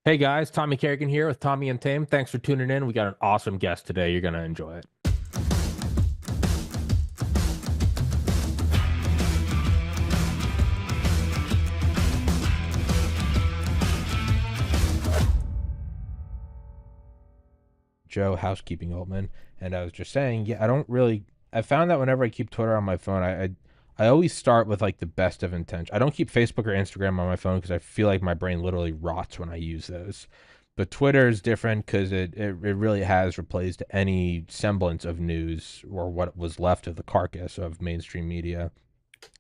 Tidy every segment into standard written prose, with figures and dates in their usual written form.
Hey guys, Tommy Carrigan here with Tommy Untamed. Thanks for tuning in. We got an awesome guest today. You're going to enjoy it. Joe, housekeeping Oltmann, and I was just saying, yeah, I found that whenever I keep Twitter on my phone, I always start with like the best of intention. I don't keep Facebook or Instagram on my phone because I feel like my brain literally rots when I use those. But Twitter is different because it really has replaced any semblance of news or what was left of the carcass of mainstream media.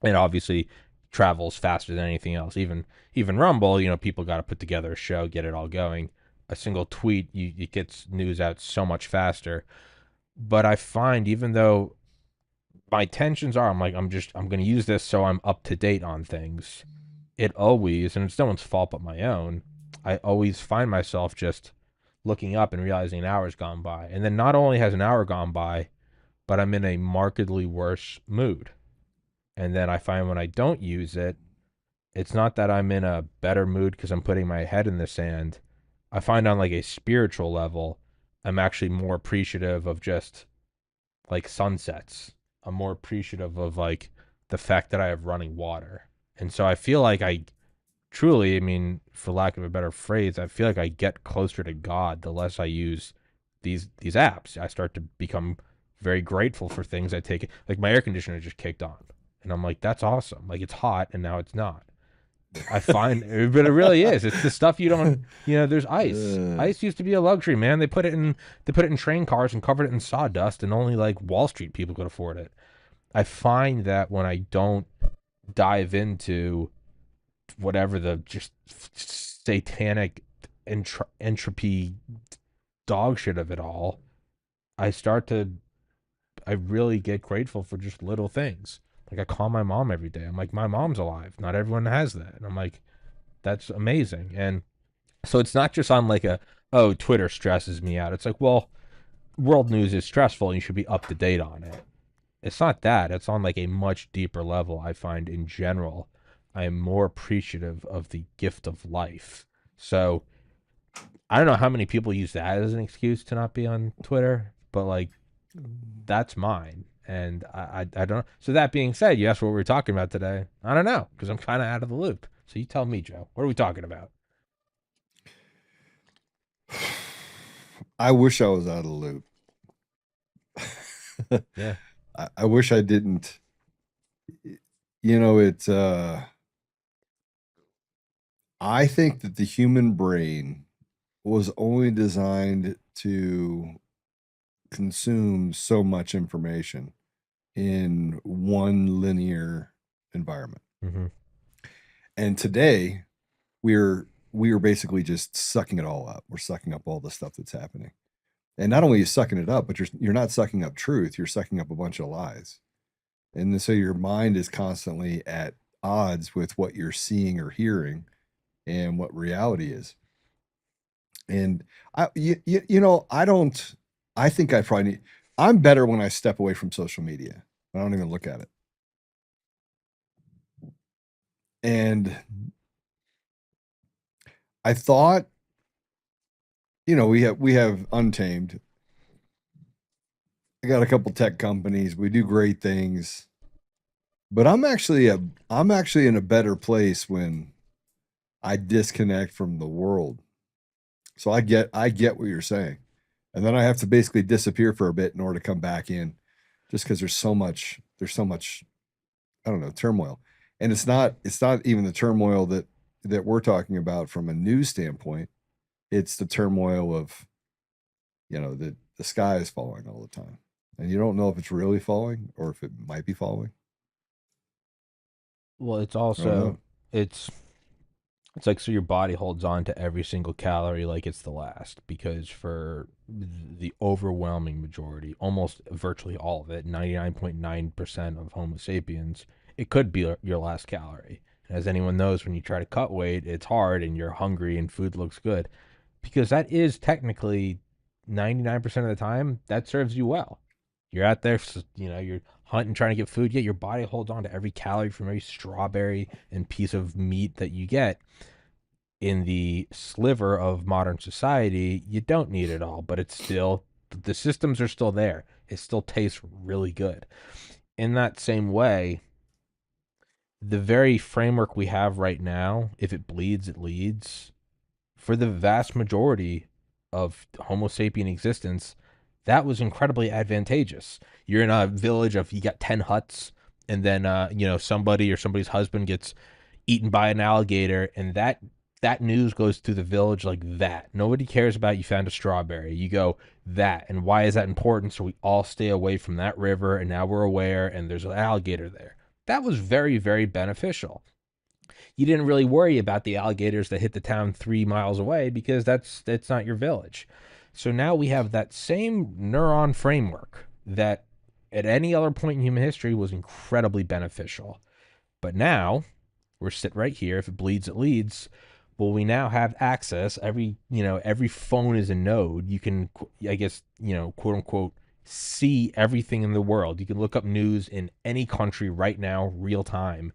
And obviously travels faster than anything else. Even Rumble, people got to put together a show, get it all going. A single tweet, it gets news out so much faster. But I find even though my tensions are, I'm going to use this so I'm up to date on things. It always, and it's no one's fault but my own, I always find myself just looking up and realizing an hour's gone by. And then not only has an hour gone by, but I'm in a markedly worse mood. And then I find when I don't use it, it's not that I'm in a better mood because I'm putting my head in the sand. I find on like a spiritual level, I'm actually more appreciative of just like sunsets. I'm more appreciative of like the fact that I have running water. And so I feel like I truly, I mean, for lack of a better phrase, I feel like I get closer to God the less I use these apps. I start to become very grateful for things I take. Like my air conditioner just kicked on. And I'm like, that's awesome. Like it's hot and now it's not. I find, but it really is. It's the stuff you don't, there's ice. Ice used to be a luxury, man. They put it in train cars and covered it in sawdust, and only like Wall Street people could afford it. I find that when I don't dive into whatever the just satanic entropy dog shit of it all, I really get grateful for just little things. Like I call my mom every day. I'm like, my mom's alive. Not everyone has that. And I'm like, that's amazing. And so it's not just on like oh, Twitter stresses me out. It's like, well, world news is stressful and you should be up to date on it. It's not that. It's on like a much deeper level. I find in general, I am more appreciative of the gift of life. So I don't know how many people use that as an excuse to not be on Twitter, but like that's mine. And I don't know. So that being said, you asked what we were talking about today. I don't know because I'm kind of out of the loop. So you tell me, Joe. What are we talking about? I wish I was out of the loop. Yeah. I wish I didn't. It's I think that the human brain was only designed to consume so much information in one linear environment. Mm-hmm. And today we're basically just sucking it all up. We're sucking up all the stuff that's happening. And not only are you sucking it up, but you're not sucking up truth, you're sucking up a bunch of lies. And so your mind is constantly at odds with what you're seeing or hearing and what reality is. And I don't, I think I probably need, I'm better when I step away from social media. I don't even look at it. And I thought, we have Untamed. I got a couple tech companies. We do great things. But I'm actually in a better place when I disconnect from the world. So I get what you're saying. And then I have to basically disappear for a bit in order to come back in just because there's so much I don't know, turmoil. And it's not even the turmoil that we're talking about from a news standpoint. It's the turmoil of, the sky is falling all the time. And you don't know if it's really falling or if it might be falling. Well, it's I don't also know. it's it's like so your body holds on to every single calorie like it's the last because for the overwhelming majority, almost virtually all of it, 99.9% of Homo sapiens, it could be your last calorie. As anyone knows, when you try to cut weight, it's hard and you're hungry and food looks good because that is technically 99% of the time that serves you well. You're out there, you're hunting, trying to get food, yet your body holds on to every calorie from every strawberry and piece of meat that you get. in the sliver of modern society, you don't need it all, but it's still, the systems are still there. It still tastes really good. In that same way, the very framework we have right now, if it bleeds, it leads. For the vast majority of Homo sapien existence, that was incredibly advantageous. You're in a village of, you got 10 huts, and then somebody or somebody's husband gets eaten by an alligator, and that news goes through the village like that. Nobody cares about you found a strawberry. You go that, and why is that important? So we all stay away from that river, and now we're aware, and there's an alligator there. That was very, very beneficial. You didn't really worry about the alligators that hit the town 3 miles away because that's not your village. So now we have that same neuron framework that at any other point in human history was incredibly beneficial. But now we're sit right here. If it bleeds, it leads. Well, we now have access. Every phone is a node. You can, I guess, quote unquote, see everything in the world. You can look up news in any country right now, real time,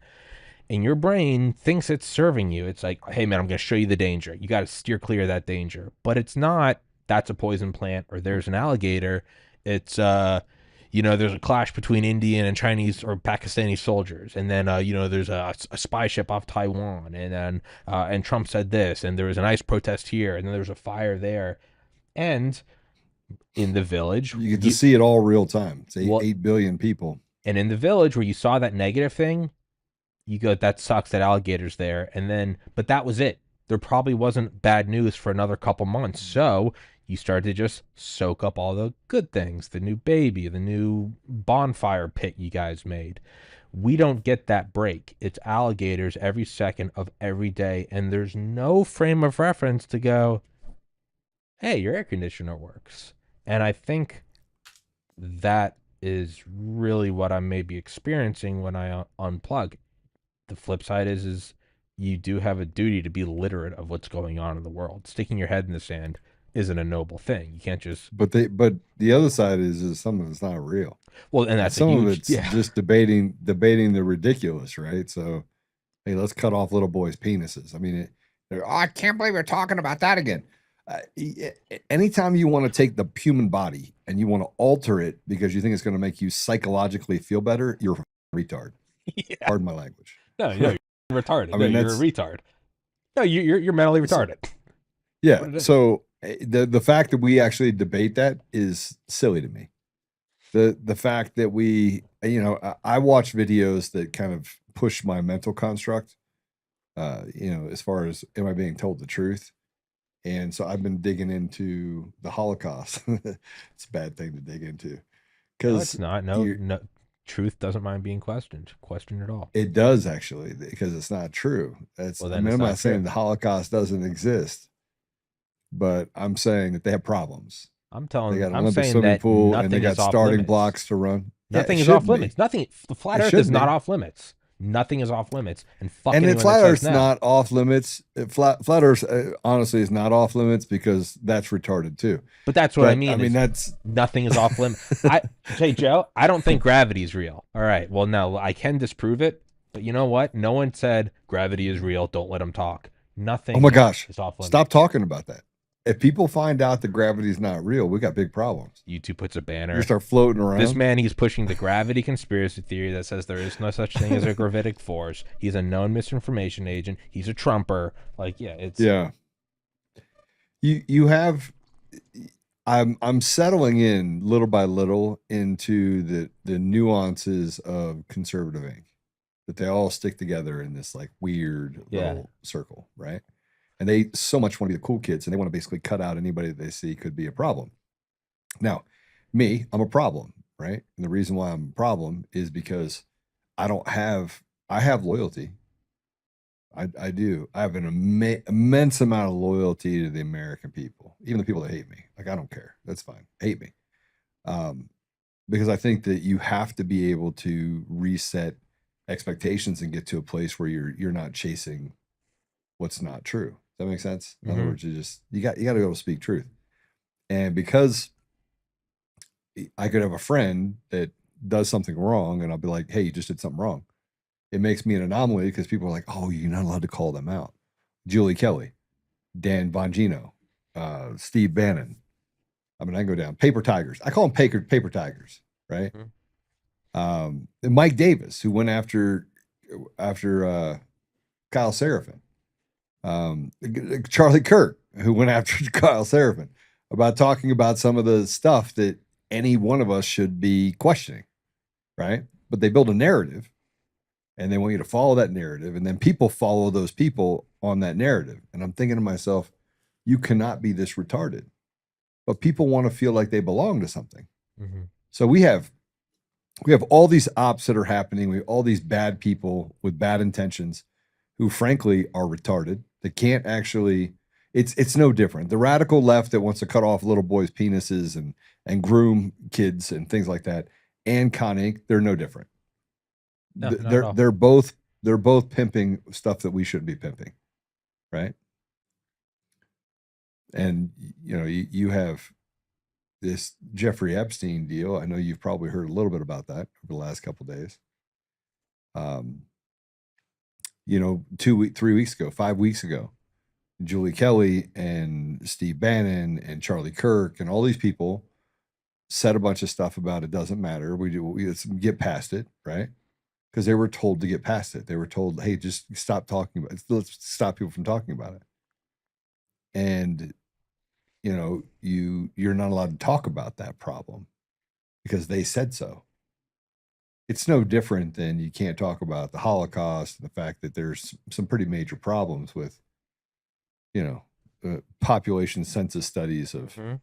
and your brain thinks it's serving you. It's like, hey man, I'm going to show you the danger. You got to steer clear of that danger. But it's not, that's a poison plant or there's an alligator. It's there's a clash between Indian and Chinese or Pakistani soldiers, and then there's a spy ship off Taiwan, and then and Trump said this, and there was an ICE protest here, and then there's a fire there, and in the village, You get to see it all real time. It's well, 8 billion people. and in the village where you saw that negative thing, you go, that sucks, that alligator's there. And then, but that was it. There probably wasn't bad news for another couple months. So you started to just soak up all the good things, the new baby, the new bonfire pit you guys made. We don't get that break. It's alligators every second of every day. And there's no frame of reference to go, hey, your air conditioner works. And I think that is really what I may be experiencing when I unplug. The flip side is you do have a duty to be literate of what's going on in the world. Sticking your head in the sand isn't a noble thing. You can't just, But the other side is some of it's not real. well, and And that's a some of huge, it's yeah. just debating the ridiculous, right? So, hey, let's cut off little boys' penises. I mean, I can't believe we're talking about that again. Anytime you want to take the human body and you want to alter it because you think it's going to make you psychologically feel better, you're a retard. Yeah. Pardon my language. No, you're retarded. I mean, you're a retard. No, you're mentally retarded. Yeah. So the fact that we actually debate that is silly to me. The fact that I watch videos that kind of push my mental construct, as far as am I being told the truth? And so I've been digging into the Holocaust. It's a bad thing to dig into No, because it's not. No, truth doesn't mind being questioned at all. it does actually because it's not true. Well, I then mean, it's I'm not not saying true. the Holocaust doesn't exist, but I'm saying that they have problems. They got an I'm Olympic saying swimming that pool and they nothing is got off starting limits. blocks to run. Yeah, it Nothing is off should be. limits. Nothing. The flat It Earth is should not be. off limits. Nothing is off limits. And fuck And the anyone that flat says Earth's no. not off limits. Flat Earth honestly is not off limits because that's retarded too. But that's what I But mean. I mean Is that's nothing is off limits. Hey Joe, I don't think gravity is real. All right. Well, no, I can disprove it. But you know what? No one said gravity is real. Don't let them talk. oh my Nothing gosh. is off limits. Stop talking about that. If people find out that gravity is not real, we got big problems. YouTube puts a banner. You start floating around. This man, he's pushing the gravity conspiracy theory that says there is no such thing as a gravitic force. He's a known misinformation agent. He's a Trumper. Like, yeah, it's Yeah. You have I'm settling in little by little into the nuances of conservative Inc. That they all stick together in this like weird little circle, right? And they so much want to be the cool kids and they want to basically cut out anybody that they see could be a problem. Now, me, I'm a problem, right? And the reason why I'm a problem is because I have loyalty. I do. I have an immense amount of loyalty to the American people, even the people that hate me. Like, I don't care. That's fine. Hate me. Because I think that you have to be able to reset expectations and get to a place where you're not chasing what's not true. Does that make sense? In other words, you got to be able to speak truth. And because I could have a friend that does something wrong and I'll be like, hey, you just did something wrong. It makes me an anomaly because people are like, oh, you're not allowed to call them out. Julie Kelly, Dan Bongino, Steve Bannon. I mean, I go down paper tigers. I call them paper tigers, right? Mhm. And Mike Davis, who went after Kyle Seraphin. Charlie Kirk, who went after Kyle Seraphin about talking about some of the stuff that any one of us should be questioning, right? But they build a narrative and they want you to follow that narrative. And then people follow those people on that narrative. And I'm thinking to myself, you cannot be this retarded. But people want to feel like they belong to something. Mhm. So we have all these ops that are happening. We have all these bad people with bad intentions who frankly are retarded. They can't actually it's no different. The radical left that wants to cut off little boys' penises and groom kids and things like that, and Con Inc., they're no different. No, not at They're all. they're both pimping stuff that we shouldn't be pimping, right? And you have this Jeffrey Epstein deal. I know you've probably heard a little bit about that over the last couple of days. 3 weeks ago, 5 weeks ago, Julie Kelly and Steve Bannon and Charlie Kirk and all these people said a bunch of stuff about it doesn't matter. Let's get past it, right? Because they were told to get past it. They were told, hey, just stop talking about it. Let's stop people from talking about it. And you're not allowed to talk about that problem because they said so. It's no different than you can't talk about the Holocaust and the fact that there's some pretty major problems with, population census studies of, Mhm.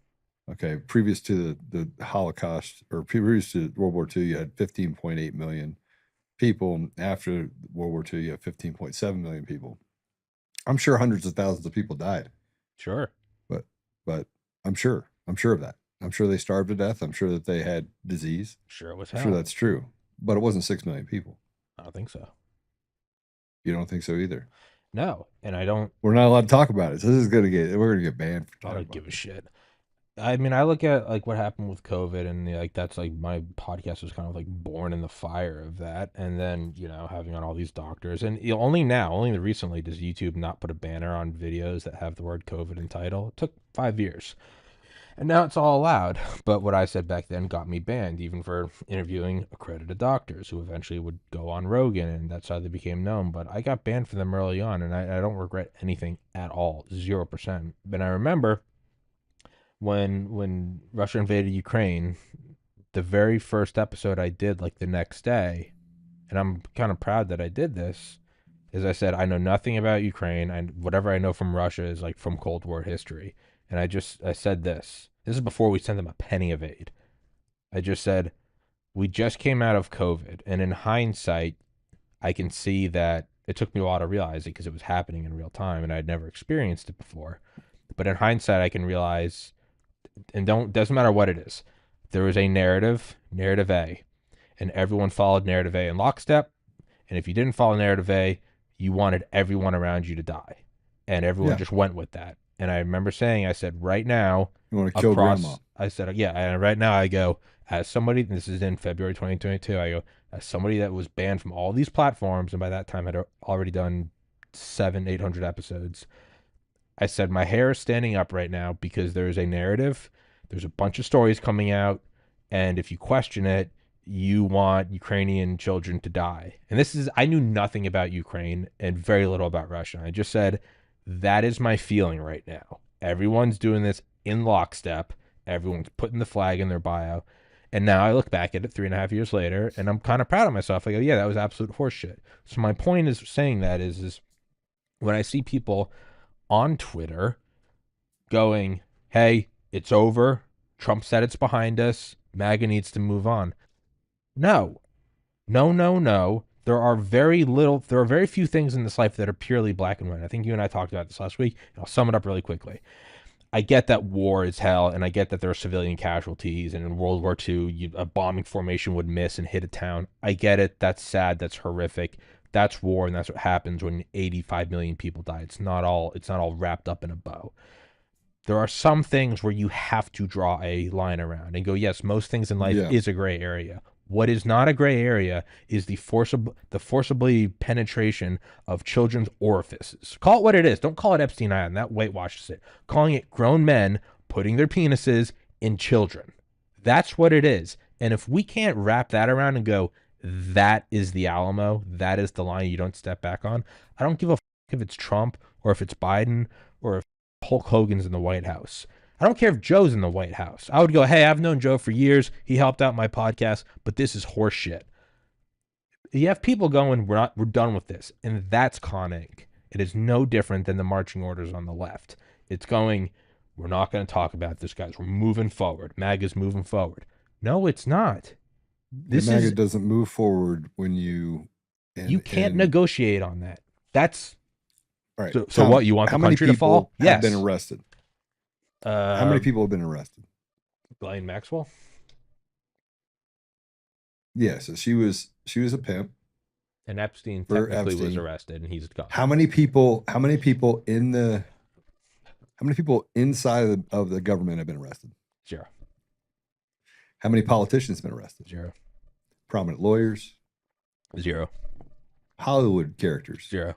okay, previous to the Holocaust or previous to World War II, you had 15.8 million people. After World War II, you have 15.7 million people. I'm sure hundreds of thousands of people died, Sure. but but I'm sure of that. I'm sure they starved to death. I'm sure that they had disease. Sure it was I'm sure hell. that's true, but it wasn't 6 million people. I don't think so. You don't think so either? No, and I don't. We're not allowed to talk about it. So we're gonna get banned for I talking don't about give a this. shit. I mean, I look at like what happened with COVID, and like that's like my podcast was kind of like born in the fire of that, and then having on all these doctors, and only now, only recently, does YouTube not put a banner on videos that have the word COVID in title. It took 5 years, and now it's all allowed. But what I said back then got me banned, even for interviewing accredited doctors who eventually would go on Rogan, and that's how they became known. But I got banned for them early on, and I don't regret anything at all, 0%. But I remember when Russia invaded Ukraine, the very first episode I did like the next day, and I'm kind of proud that I did this, is I said I know nothing about Ukraine, and whatever I know from Russia is like from Cold War history. And I said this. This is before we sent them a penny of aid. I just said we just came out of COVID, and in hindsight, I can see that it took me a while to realize it because it was happening in real time and I'd never experienced it before. But in hindsight, I can realize, and don't doesn't matter what it is. There was a narrative A, and everyone followed narrative A in lockstep. And if you didn't follow narrative A, you wanted everyone around you to die, and everyone Yeah, just went with that. And I remember saying, I said, right now, you want to kill grandma? across, I said, yeah, and right now I go as somebody. This is in February 2022. I go as somebody that was banned from all these platforms, and by that time had already done 800 episodes. I said my hair is standing up right now because there is a narrative. There's a bunch of stories coming out, and if you question it, you want Ukrainian children to die. And this is I knew nothing about Ukraine and very little about Russia. I just said that is my feeling right now. Everyone's doing this in lockstep. Everyone's putting the flag in their bio. And now I look back at it 3.5 years later, and I'm kind of proud of myself. I go, yeah, that was absolute horseshit. So my point is saying that is when I see people on Twitter going, hey, it's over. Trump said it's behind us. MAGA needs to move on. No, no, no, no. There are very few things in this life that are purely black and white. I think you and I talked about this last week. I'll sum it up really quickly. I get that war is hell, and I get that there are civilian casualties, and in World War II, a bombing formation would miss and hit a town. I get it. That's sad. That's horrific. That's war, and that's what happens when 85 million people die. It's not all wrapped up in a bow. There are some things where you have to draw a line around and go, yes, most things in life Yeah, is a gray area. What is not a gray area is the forcibly penetration of children's orifices. Call it what it is. Don't call it Epstein Island. That whitewashes it. Calling it grown men putting their penises in children. That's what it is. And if we can't wrap that around and go, that is the Alamo, that is the line you don't step back on, I don't give a if it's Trump or if it's Biden or if Hulk Hogan's in the White House. I don't care if Joe's in the White House. I would go, hey, I've known Joe for years. He helped out my podcast, but this is horseshit. You have people going, we're done with this. And that's conning. It is no different than the marching orders on the left. It's going, we're not going to talk about this, guys. We're moving forward. MAGA's moving forward. No, it's not. The This MAGA is, doesn't move forward when you can't and negotiate on that. That's, all right, so Tom, what, you want how the many country to fall? people have been Yes. arrested? How many people have been arrested? Ghislaine Maxwell? Yeah, so she was a pimp And Epstein for technically was Epstein. arrested and he's gone. How many people inside of the government have been arrested? Zero. How many politicians have been arrested? Zero. Prominent lawyers, Zero. Hollywood characters, Zero.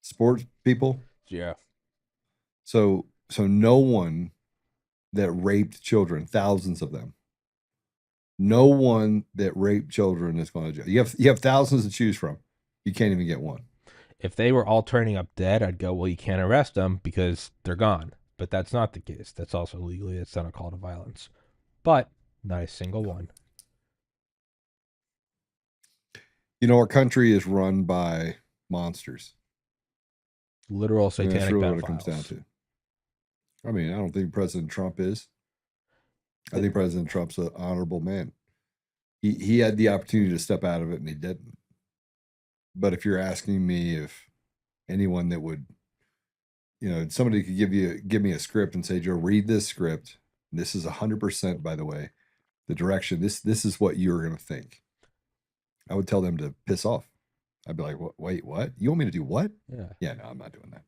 sports people. Zero. So no one that raped children, thousands of them. No one that raped children is going to jail. You have thousands to choose from. You can't even get one. If they were all turning up dead, I'd go, well, you can't arrest them because they're gone. But that's not the case. That's also legally, it's not a call to violence. But not a single one. You know, our country is run by monsters. Literal I mean, satanic that's really pedophiles. what it comes down to. I mean, I don't think President Trump is. I think President Trump's an honorable man. He had the opportunity to step out of it and he didn't. But if you're asking me if anyone that would, somebody could give me a script and say, Joe, read this script. This is 100%, by the way, the direction. This is what you're going to think. I would tell them to piss off. I'd be like, wait, what? You want me to do what? Yeah. Yeah, no, I'm not doing that.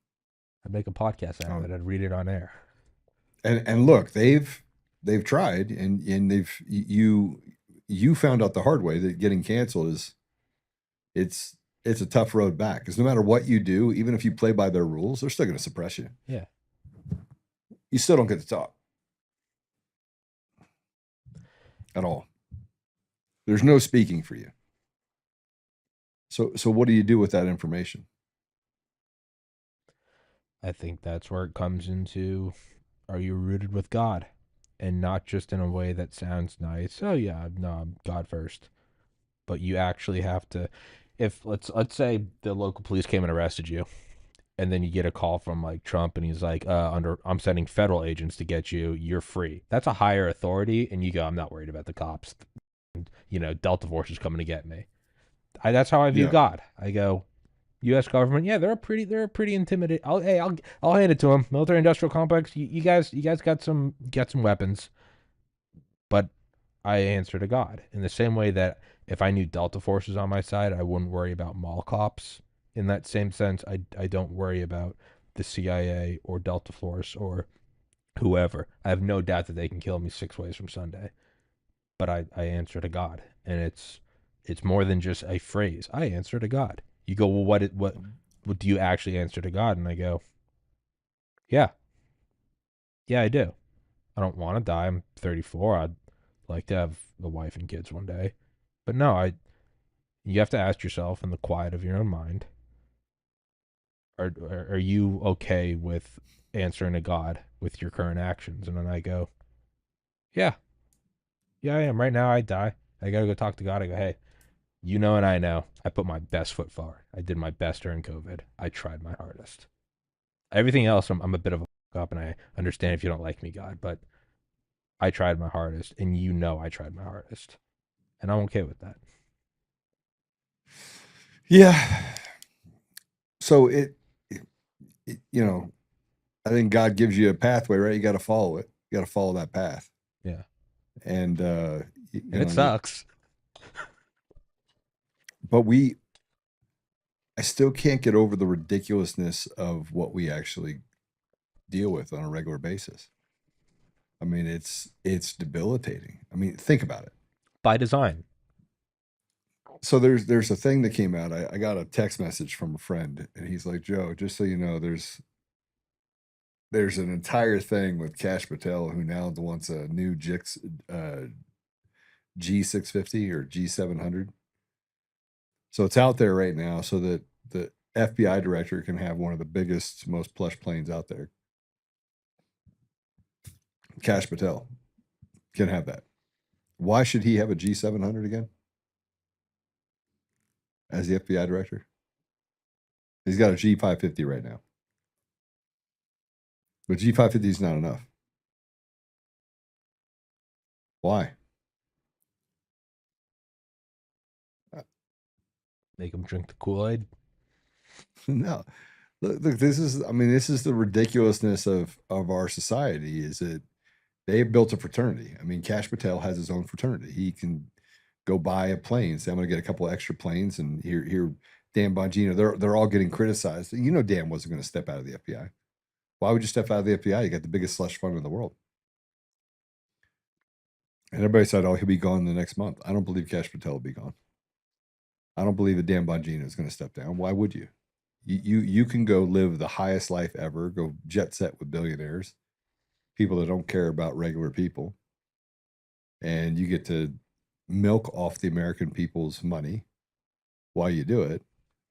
I'd make a podcast out of it. I'd read it on air. And look, they've tried, and you found out the hard way that getting canceled is it's a tough road back, because no matter what you do, even if you play by their rules, they're still going to suppress you. Yeah. You still don't get to talk at all. There's no speaking for you. So what do you do with that information? I think that's where it comes into, are you rooted with God? And not just in a way that sounds nice. Oh yeah, no, I'm God first. But you actually have to, if let's say the local police came and arrested you, and then you get a call from like Trump and he's like, I'm sending federal agents to get you, you're free. That's a higher authority, and you go, I'm not worried about the cops. Delta Force is coming to get me. That's how I view God. I go, U.S. government, yeah, they're pretty intimidating. I'll hand it to them. Military industrial complex, you guys got some weapons, but I answer to God in the same way that if I knew Delta Force was on my side, I wouldn't worry about mall cops. In that same sense, I don't worry about the CIA or Delta Force or whoever. I have no doubt that they can kill me 6 ways from Sunday, but I answer to God, and it's more than just a phrase. I answer to God. You go, well, what do you actually answer to God? And I go, yeah, I do. I don't want to die. I'm 34. I'd like to have a wife and kids one day, but no, you have to ask yourself in the quiet of your own mind, are you okay with answering to God with your current actions? And then I go, yeah, I am. Right now, I die. I got to go talk to God. I go, hey, and I know I put my best foot forward. I did my best during COVID. I tried my hardest. Everything else, I'm a bit of a fuck up, and I understand if you don't like me, God, but I tried my hardest, and I tried my hardest, and I'm okay with that. Yeah. So I think God gives you a pathway, right? You got to follow it. You got to follow that path. Yeah. And it sucks. But I still can't get over the ridiculousness of what we actually deal with on a regular basis. I mean, it's debilitating. I mean, think about it. by design. So there's a thing that came out. I got a text message from a friend, and he's like, Joe, just so you know, there's an entire thing with Cash Patel who now wants a new G650 or G700. So it's out there right now so that the FBI director can have one of the biggest, most plush planes out there. Cash Patel can have that. Why should he have a G700 again as the FBI director? He's got a G550 right now. But G550 is not enough. Why? Make them drink the Kool-Aid. No. Look, this is, I mean, this is the ridiculousness of our society is that they built a fraternity. I mean, Cash Patel has his own fraternity. He can go buy a plane, say, I'm going to get a couple of extra planes, and here, Dan Bongino, they're all getting criticized. You know, Dan wasn't going to step out of the FBI. Why would you step out of the FBI? You got the biggest slush fund in the world. And everybody said, oh, he'll be gone the next month. I don't believe Cash Patel will be gone. I don't believe that Dan Bongino is going to step down. Why would you? You can go live the highest life ever, go jet set with billionaires, people that don't care about regular people, and you get to milk off the American people's money while you do it,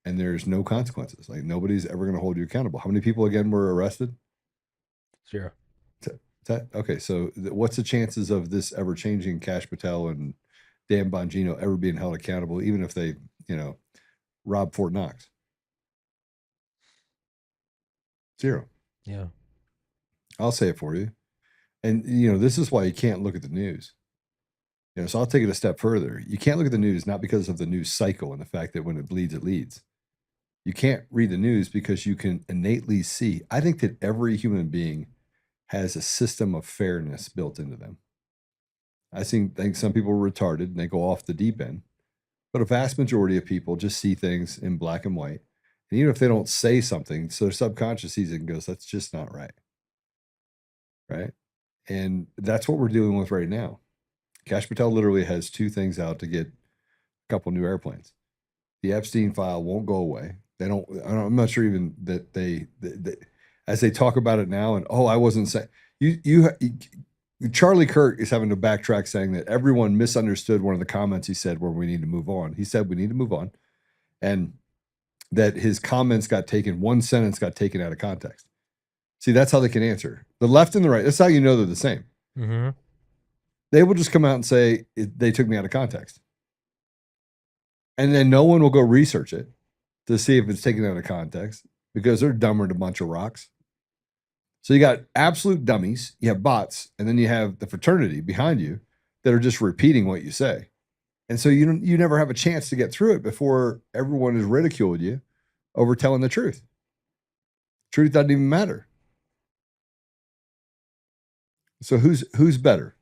and there's no consequences. Like nobody's ever going to hold you accountable. How many people again were arrested? 0. Okay, so what's the chances of this ever changing? Cash Patel and Dan Bongino ever being held accountable, even if they, rob Fort Knox? 0. Yeah. I'll say it for you. And this is why you can't look at the news. So I'll take it a step further. You can't look at the news not because of the news cycle and the fact that when it bleeds, it leads. You can't read the news because you can innately see. I think that every human being has a system of fairness built into them. I think some people are retarded and they go off the deep end, but a vast majority of people just see things in black and white. And even if they don't say something, so their subconscious sees it and goes, that's just not right. Right. And that's what we're dealing with right now. Cash Patel literally has 2 things out to get a couple new airplanes. The Epstein file won't go away. I'm not sure even that they as they talk about it now, and I wasn't saying Charlie Kirk is having to backtrack saying that everyone misunderstood one of the comments he said where we need to move on. He said we need to move on, and that his comments one sentence got taken out of context. See, that's how they can answer. The left and the right, that's how you know they're the same. Mm-hmm. They will just come out and say, they took me out of context. And then no one will go research it to see if it's taken out of context because they're dumber than a bunch of rocks. So you got absolute dummies, you have bots, and then you have the fraternity behind you that are just repeating what you say. And so you never have a chance to get through it before everyone has ridiculed you over telling the truth. Truth doesn't even matter. So who's better?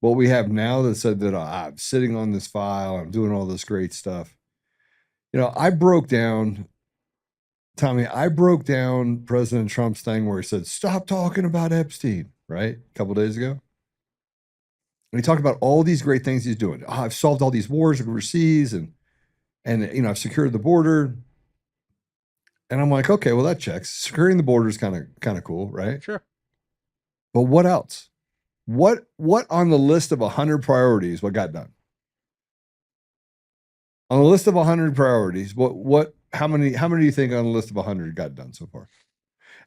What we have now that said that I'm sitting on this file, I'm doing all this great stuff. I broke down President Trump's thing where he said, stop talking about Epstein, right? A couple days ago. And he talked about all these great things he's doing. I've solved all these wars overseas and I've secured the border. And I'm like, okay, well, that checks. Securing the border is kind of cool, right? Sure. But what else? What on the list of 100 priorities, what got done? On the list of 100 priorities, how many do you think on the list of 100 got done so far?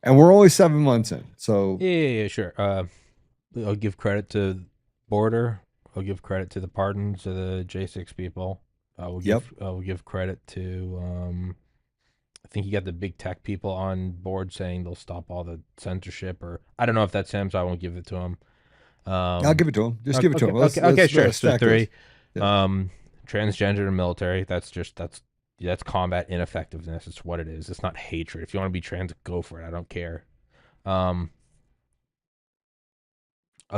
And we're only 7 months in. So yeah, sure. I'll give credit to border. I'll give credit to the pardons of the J6 people. I will give credit to I think you got the big tech people on board saying they'll stop all the censorship, or I don't know if that's him, so I won't give it to him. I'll give it to him. Just give it to him. Okay, sure. So 3. Yeah. Transgender and military. That's combat ineffectiveness. It's what it is. It's not hatred. If you want to be trans, go for it. I don't care. I'll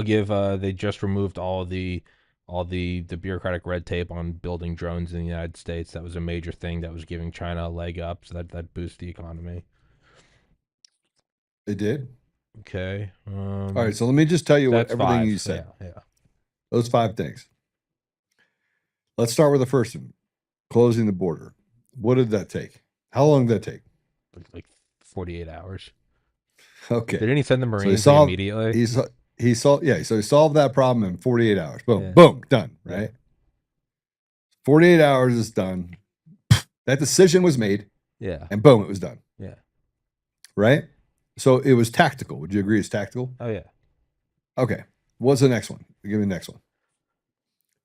give. They just removed all the bureaucratic red tape on building drones in the United States. That was a major thing that was giving China a leg up. So that boosts the economy. It did. Okay. All right. So let me just tell you what everything 5. you said. Yeah. Those 5 things. Let's start with the first one, closing the border. What did that take? How long did that take? Like 48 hours. Okay. Didn't he send the So he Marines like solved, immediately? he solved, yeah. So he solved that problem in 48 hours. Boom, Yeah. boom, done. Yeah. Right. 48 hours is done. That decision was made, Yeah. and boom, it was done. Yeah. Right. So it was tactical. Would you agree it's tactical? Oh yeah. Okay. What's the next one? Give me the next one.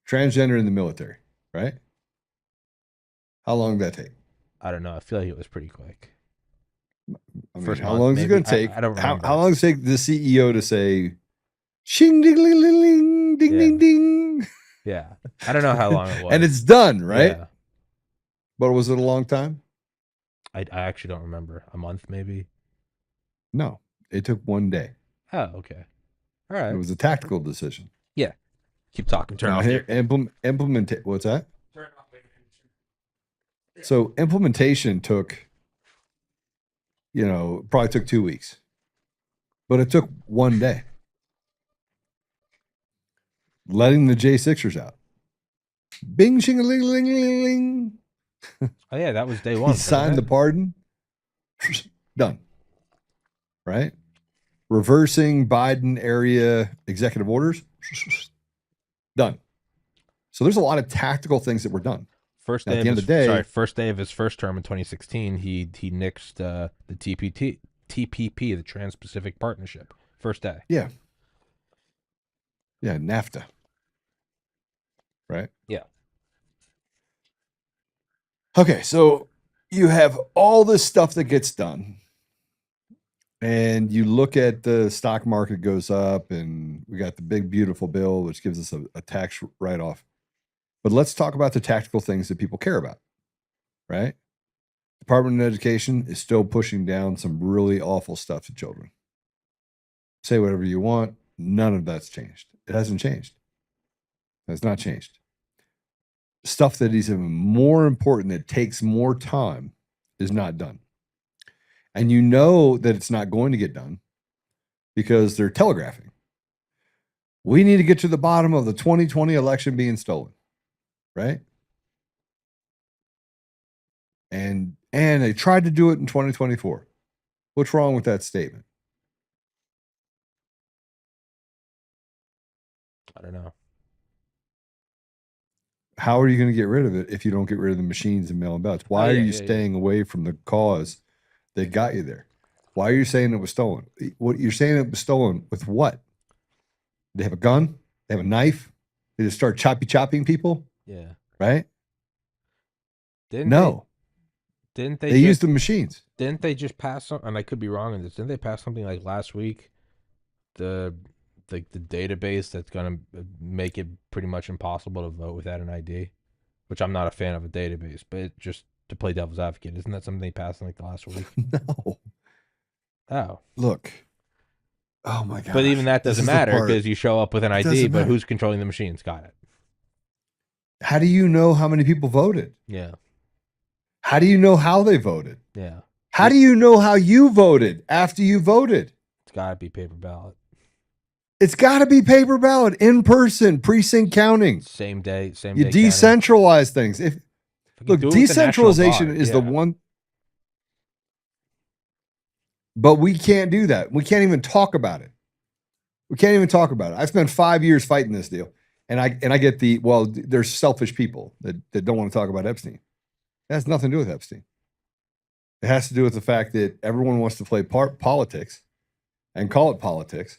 Transgender in the military. Right. How long did that take? I don't know. I feel like it was pretty quick. I mean, First how month, long is it maybe. going to take? I don't remember. How long does it take the CEO to say, shing ding ling ling ling, ding Yeah. ding ding? Yeah. I don't know how long it was. And it's done, right? Yeah. But was it a long time? I actually don't remember. A month maybe. No, it took 1 day. Oh, okay. All right. It was a tactical decision. Yeah. Keep talking. Turn Now off here, implement. What's that? So implementation took, probably took 2 weeks, but it took 1 day. Letting the J6ers out. Bing, shing, a ling, ling, ling, ling. Oh yeah, that was day one. He signed the pardon. Done. Right? Reversing Biden area executive orders. Done. So there's a lot of tactical things that were done. First Now, day at the of end his, of the day, sorry, first day of his first term in 2016, he nixed the TPP, the Trans-Pacific Partnership. First day. Yeah. Yeah, NAFTA. Right? Yeah. Okay, so you have all this stuff that gets done. And you look at the stock market goes up, and we got the big, beautiful bill, which gives us a tax write-off. But let's talk about the tactical things that people care about, right? Department of Education is still pushing down some really awful stuff to children. Say whatever you want. None of that's changed. It hasn't changed. It's not changed. Stuff that is even more important, that takes more time, is not done. And you know that it's not going to get done because they're telegraphing. We need to get to the bottom of the 2020 election being stolen, right? And they tried to do it in 2024. What's wrong with that statement? I don't know. How are you going to get rid of it if you don't get rid of the machines and mail-in ballots? Why are you staying away from the cause that got you there? Why are you saying it was stolen? What you're saying it was stolen with what? They have a gun? They have a knife? They just start chopping people? Yeah. Right? Didn't they use the machines? Didn't they just pass something? And I could be wrong in this. Didn't they pass something like last week? The database that's gonna make it pretty much impossible to vote without an ID, which I'm not a fan of a database, but just to play devil's advocate, isn't that something they passed in like the last week? No. Oh. Look. Oh my god. But even that doesn't matter because you show up with an ID, but who's controlling the machines? Got it. How do you know how many people voted? Yeah. How do you know how they voted? Yeah. How do you know how you voted after you voted? It's got to be paper ballot. It's got to be paper ballot, in person, precinct counting. Same day. You decentralize things. Look, decentralization is the one. But we can't do that. We can't even talk about it. I spent 5 years fighting this deal. And I get there's selfish people that don't want to talk about Epstein. It has nothing to do with Epstein. It has to do with the fact that everyone wants to play politics and call it politics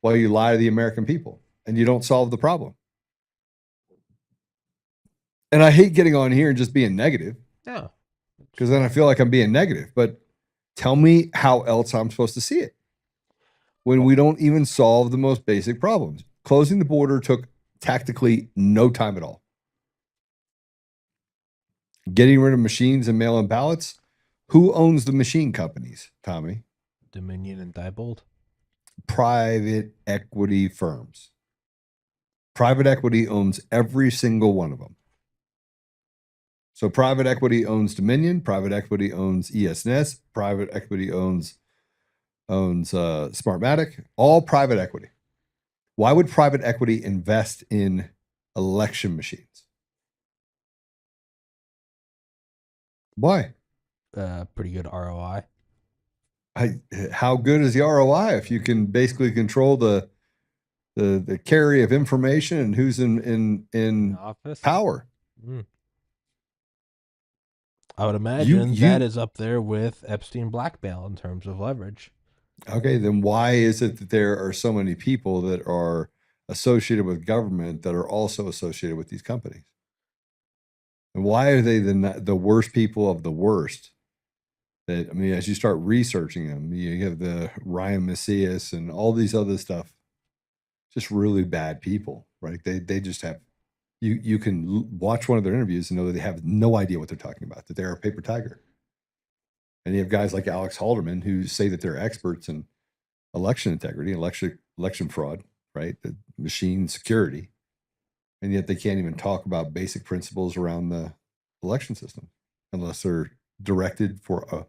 while you lie to the American people and you don't solve the problem. And I hate getting on here and just being negative. No. Because then I feel like I'm being negative. But tell me how else I'm supposed to see it when we don't even solve the most basic problems. Closing the border took tactically no time at all. Getting rid of machines and mail-in ballots. Who owns the machine companies, Tommy? Dominion and Diebold? Private equity firms. Private equity owns every single one of them. So private equity owns Dominion. Private equity owns ESNS. Private equity owns Smartmatic. All private equity. Why would private equity invest in election machines? Why? Pretty good ROI. How good is the ROI if you can basically control the carry of information and who's in Office. power? Mm. I would You imagine that you is up there with Epstein blackmail in terms of leverage. Okay, then why is it that there are so many people that are associated with government that are also associated with these companies? And why are they the worst people of the worst? That I mean, as you start researching them, you have the Ryan Macias and all these other stuff, just really bad people, right? They just have you can watch one of their interviews and know that they have no idea what they're talking about, that they're a paper tiger. And you have guys like Alex Halderman who say that they're experts in election integrity, election fraud, right? The machine security, and yet they can't even talk about basic principles around the election system unless they're directed for a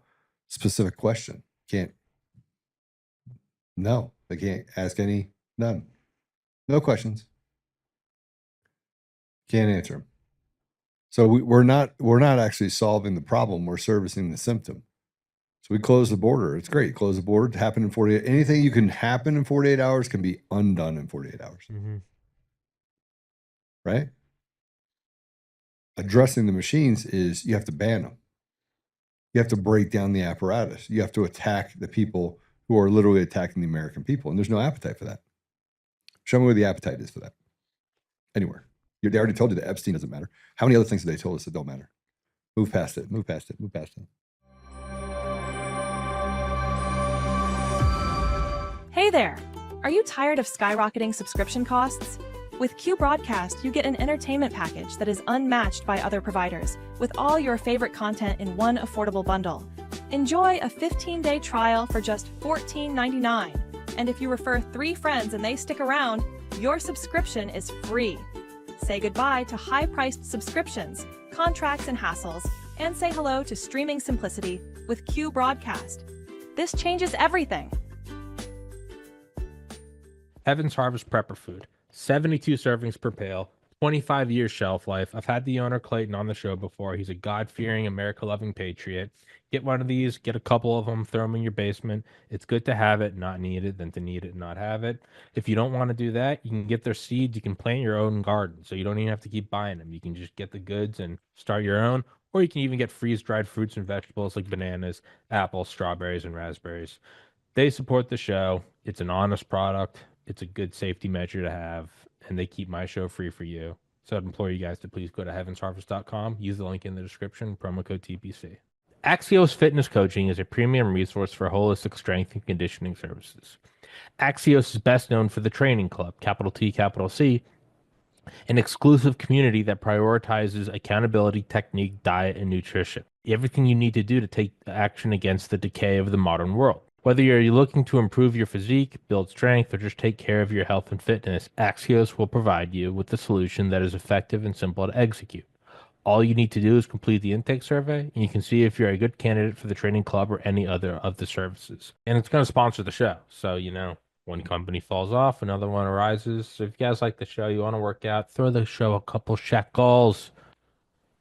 specific question. Can't. No, they can't ask any. None. No questions. Can't answer them. So we're not actually solving the problem. We're servicing the symptom. So we close the border. It's great. Close the border. Happen in 48. Anything you can happen in 48 hours can be undone in 48 hours. Mm-hmm. Right? Addressing the machines is you have to ban them. You have to break down the apparatus. You have to attack the people who are literally attacking the American people. And there's no appetite for that. Show me where the appetite is for that. Anywhere. They already told you that Epstein doesn't matter. How many other things have they told us that don't matter? Move past it. Move past it. Move past it. Hey there! Are you tired of skyrocketing subscription costs? With Q Broadcast, you get an entertainment package that is unmatched by other providers, with all your favorite content in one affordable bundle. Enjoy a 15-day trial for just $14.99. And if you refer 3 friends and they stick around, your subscription is free. Say goodbye to high-priced subscriptions, contracts, and hassles, and say hello to streaming simplicity with Q Broadcast. This changes everything. Heaven's Harvest Prepper Food. 72 servings per pail, 25 years shelf life. I've had the owner Clayton on the show before. He's a God-fearing, America-loving patriot. Get one of these, get a couple of them, throw them in your basement. It's good to have it, not need it, than to need it and not have it. If you don't want to do that, you can get their seeds. You can plant your own garden, so you don't even have to keep buying them. You can just get the goods and start your own, or you can even get freeze-dried fruits and vegetables like bananas, apples, strawberries, and raspberries. They support the show. It's an honest product. It's a good safety measure to have, and they keep my show free for you. So I'd implore you guys to please go to heavensharvest.com, use the link in the description, promo code TPC. Axios Fitness Coaching is a premium resource for holistic strength and conditioning services. Axios is best known for the Training Club, capital T, capital C, an exclusive community that prioritizes accountability, technique, diet, and nutrition. Everything you need to do to take action against the decay of the modern world. Whether you're looking to improve your physique, build strength, or just take care of your health and fitness, Axios will provide you with a solution that is effective and simple to execute. All you need to do is complete the intake survey, and you can see if you're a good candidate for the training club or any other of the services. And it's going to sponsor the show. So, one company falls off, another one arises. So if you guys like the show, you want to work out, throw the show a couple shekels.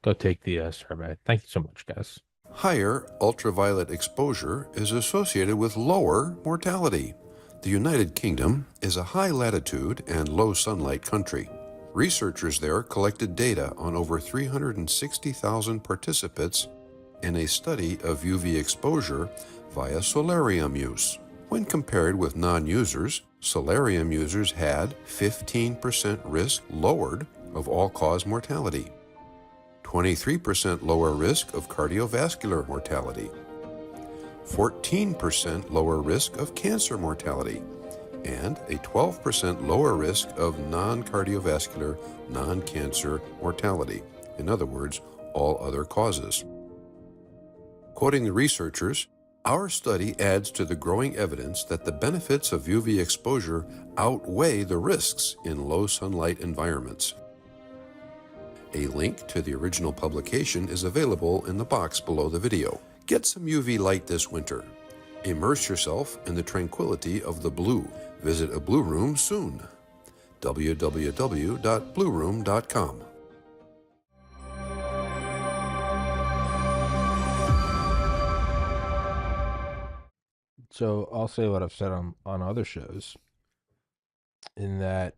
Go take the survey. Thank you so much, guys. Higher ultraviolet exposure is associated with lower mortality. The United Kingdom is a high latitude and low sunlight country. Researchers there collected data on over 360,000 participants in a study of UV exposure via solarium use. When compared with non-users, solarium users had 15% risk lowered of all-cause mortality, 23% lower risk of cardiovascular mortality, 14% lower risk of cancer mortality, and a 12% lower risk of non-cardiovascular, non-cancer mortality. In other words, all other causes. Quoting the researchers, our study adds to the growing evidence that the benefits of UV exposure outweigh the risks in low sunlight environments. A link to the original publication is available in the box below the video. Get some UV light this winter. Immerse yourself in the tranquility of the blue. Visit a Blue Room soon. www.blueroom.com. So I'll say what I've said on other shows, in that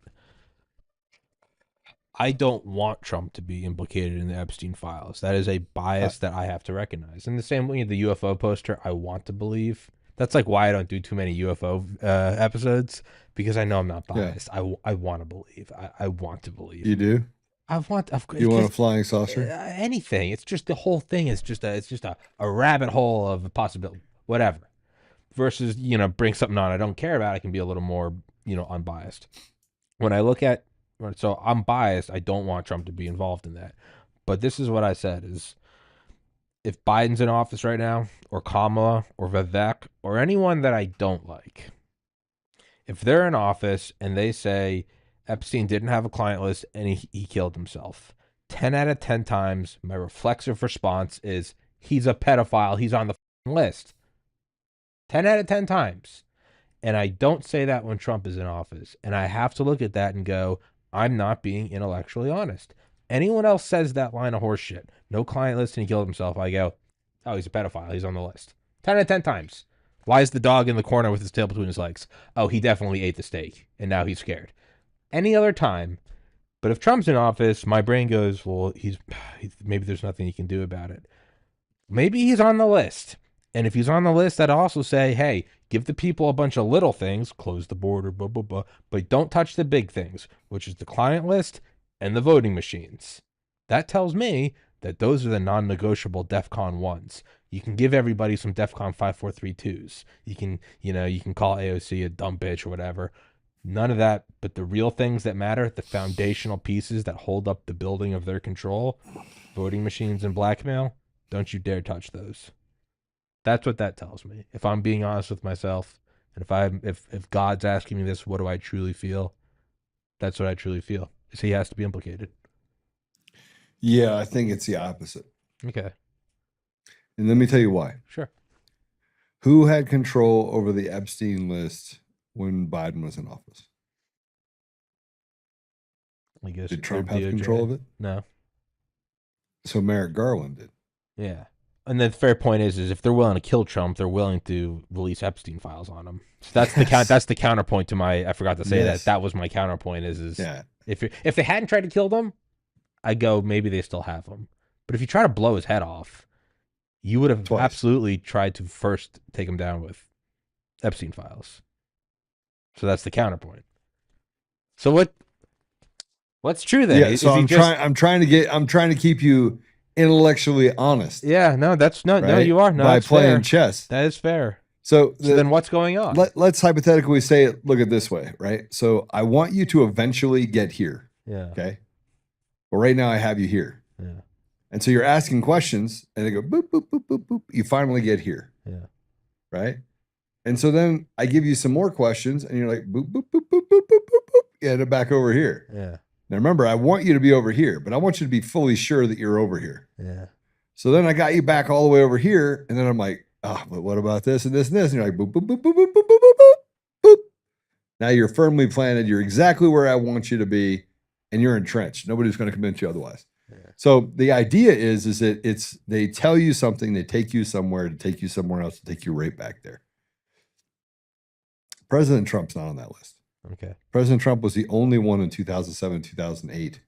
I don't want Trump to be implicated in the Epstein files. That is a Uh, bias that I have to recognize. In the same way, the UFO poster, I want to believe. That's like why I don't do too many UFO episodes, because I know I'm not yeah, biased. I want to believe. I want to believe. you do. I want, of course, You want a because flying saucer? anything. It's just the whole thing is just a rabbit hole of a possibility, whatever. Versus bring something on I don't care about. I can be a little more unbiased. When I look at, so I'm biased. I don't want Trump to be involved in that. But this is what I said: is if Biden's in office right now, or Kamala, or Vivek, or anyone that I don't like, if they're in office and they say Epstein didn't have a client list and he killed himself, 10 out of 10 times, my reflexive response is he's a pedophile. He's on the list. 10 out of 10 times. And I don't say that when Trump is in office. And I have to look at that and go, I'm not being intellectually honest. Anyone else says that line of horse shit, no client list and he killed himself, I go, oh, he's a pedophile. He's on the list. 10 out of 10 times. Why is the dog in the corner with his tail between his legs? Oh, he definitely ate the steak and now he's scared. Any other time. But if Trump's in office, my brain goes, well, he's maybe there's nothing he can do about it. Maybe he's on the list. And if he's on the list, I'd also say, hey, give the people a bunch of little things, close the border, blah, blah, blah, but don't touch the big things, which is the client list and the voting machines. That tells me that those are the non-negotiable DEFCON 1s. You can give everybody some DEFCON 5432s. You can call AOC a dumb bitch or whatever. None of that, but the real things that matter, the foundational pieces that hold up the building of their control, voting machines and blackmail, don't you dare touch those. That's what that tells me. If I'm being honest with myself, and if God's asking me this, what do I truly feel? That's what I truly feel. Is he has to be implicated. Yeah, I think it's the opposite. Okay. And let me tell you why. Sure. Who had control over the Epstein list when Biden was in office? I guess. Did Trump have DOJ. control of it? No. So Merrick Garland did. Yeah. And the fair point is if they're willing to kill Trump, they're willing to release Epstein files on him. So that's that's the counterpoint to my. I forgot to say Yes. that was my counterpoint. Is Yeah. if they hadn't tried to kill them, I go maybe they still have him. But if you try to blow his head off, you would have Twice. absolutely tried to first take him down with Epstein files. So that's the counterpoint. So what's true then? Yeah. So I'm trying to keep you intellectually honest. Yeah. No, that's no. Right? No, you are. No, by that's playing fair. chess. That is fair. So then what's going on? Let's hypothetically say it. Look at it this way, right? So I want you to eventually get here. Yeah. Okay. Well, right now I have you here. Yeah. And so you're asking questions and they go boop, boop, boop, boop, boop. You finally get here. Yeah. Right. And so then I give you some more questions and you're like, boop, boop, boop, boop, boop, boop, boop, boop. Get it back over here. Yeah. Now remember, I want you to be over here, but I want you to be fully sure that you're over here. Yeah. So then I got you back all the way over here. And then I'm like, oh, but what about this and this and this? And you're like, boop, boop, boop, boop, boop, boop, boop, boop, boop, boop. Now you're firmly planted. You're exactly where I want you to be. And you're entrenched. Nobody's going to convince you otherwise. Yeah. So the idea is that they tell you something, they take you somewhere to take you somewhere else to take you right back there. President Trump's not on that list. Okay. President Trump was the only one in 2007, 2008,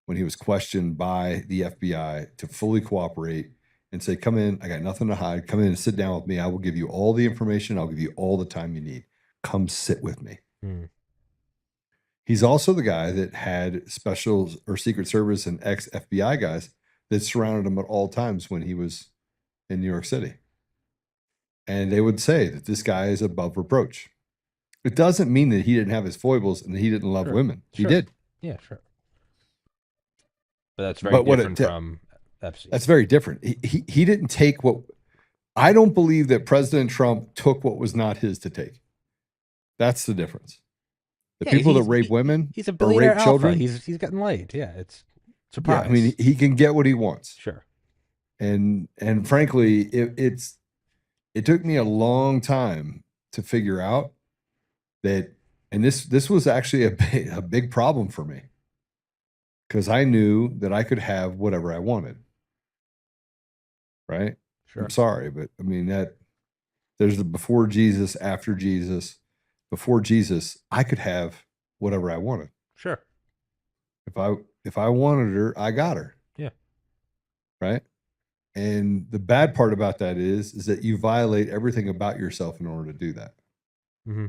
when he was questioned by the FBI to fully cooperate and say, come in, I got nothing to hide. Come in and sit down with me. I will give you all the information. I'll give you all the time you need. Come sit with me. He's also the guy that had special or Secret Service and ex-FBI guys that surrounded him at all times when he was in New York City. And they would say that this guy is above reproach. It doesn't mean that he didn't have his foibles and that he didn't love women. He did. Yeah, sure. But that's very different from Epstein. That's very different. He didn't take what... I don't believe that President Trump took what was not his to take. That's the difference. The people that rape women he's a billionaire or rape children. He's gotten laid. Yeah, it's surprise. Yeah, I mean, he can get what he wants. Sure. And frankly, it took me a long time to figure out that, and this was actually a big problem for me, because I knew that I could have whatever I wanted. Right? Sure. I'm sorry, but I mean There's the before Jesus, after Jesus. Before Jesus, I could have whatever I wanted. Sure. If I wanted her, I got her. Yeah. Right. And the bad part about that is that you violate everything about yourself in order to do that. Mm-hmm.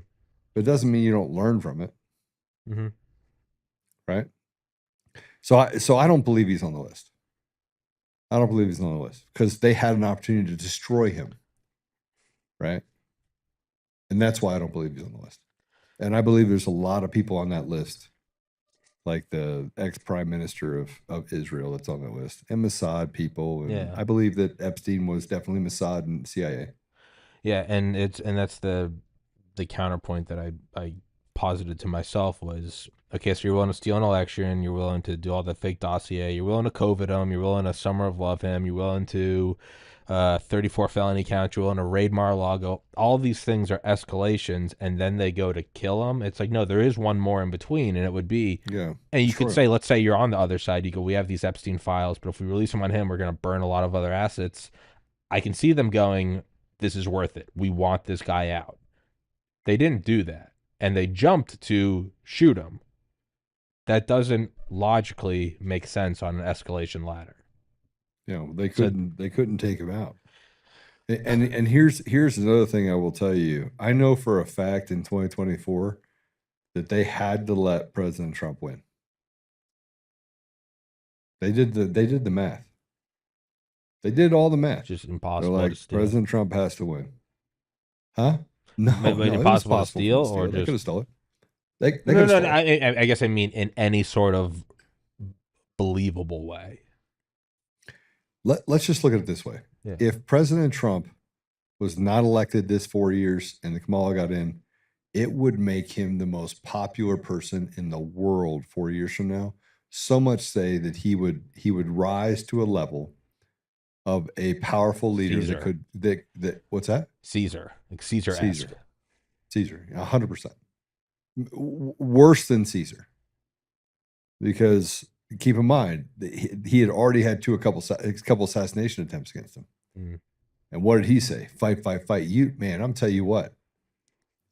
But it doesn't mean you don't learn from it. Mm-hmm. Right. So I don't believe he's on the list. I don't believe he's on the list because they had an opportunity to destroy him. Right. And that's why I don't believe he's on the list. And I believe there's a lot of people on that list, like the ex-prime minister of Israel that's on the list, and Mossad people. And Yeah. I believe that Epstein was definitely Mossad and CIA. Yeah, and that's the counterpoint that I posited to myself was, okay, so you're willing to steal an election, you're willing to do all the fake dossier, you're willing to COVID him, you're willing to summer of love him, you're willing to 34 felony counts, you're willing to raid Mar-a-Lago. All these things are escalations, and then they go to kill him. It's like, no, there is one more in between, and it would be, Yeah. and you could say, let's say you're on the other side, you go, we have these Epstein files, but if we release them on him, we're going to burn a lot of other assets. I can see them going, this is worth it. We want this guy out. They didn't do that, and they jumped to shoot him. That doesn't logically make sense on an escalation ladder. You know, they couldn't take him out. And here's another thing I will tell you. I know for a fact in 2024 that they had to let President Trump win. They did the math. They did all the math. It's just impossible. They're like, to steal. President Trump has to win. Huh? No, Wait, no, impossible it was to steal, possible or they just could have stolen it. They no, could have no, stolen it. I guess I mean in any sort of believable way. Let's just look at it this way. Yeah. If President Trump was not elected this 4 years and the Kamala got in, it would make him the most popular person in the world 4 years from now. So much say that he would rise to a level of a powerful leader Caesar. that could that what's that? Caesar, like Caesar-esque. Caesar, 100%. Worse than Caesar, because keep in mind that he had already had a couple assassination attempts against him. Mm. And what did he say? Fight, fight, fight. You man, I'm telling you what.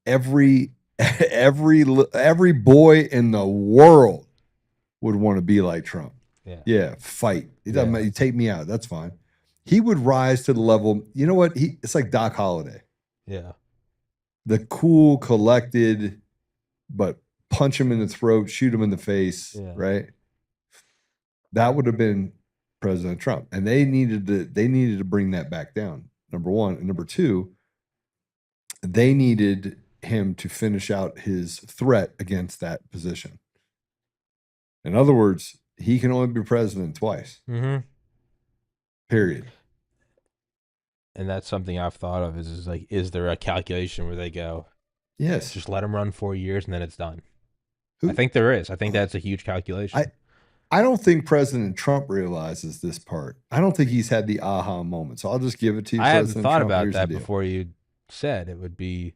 Every boy in the world would want to be like Trump. Yeah, fight. It doesn't matter. You take me out. That's fine. He would rise to the level. You know what? It's like Doc Holliday. Yeah. The cool, collected, but punch him in the throat, shoot him in the face, right? That would have been President Trump. And they needed to bring that back down. Number one. And number two, they needed him to finish out his threat against that position. In other words, he can only be president twice. Mm-hmm. Period. And that's something I've thought of is like, is there a calculation where they go, yes, just let him run 4 years and then it's done? I think there is. I think that's a huge calculation. I don't think President Trump realizes this part. I don't think he's had the aha moment. So I'll just give it to you. I hadn't thought about that before you said it would be.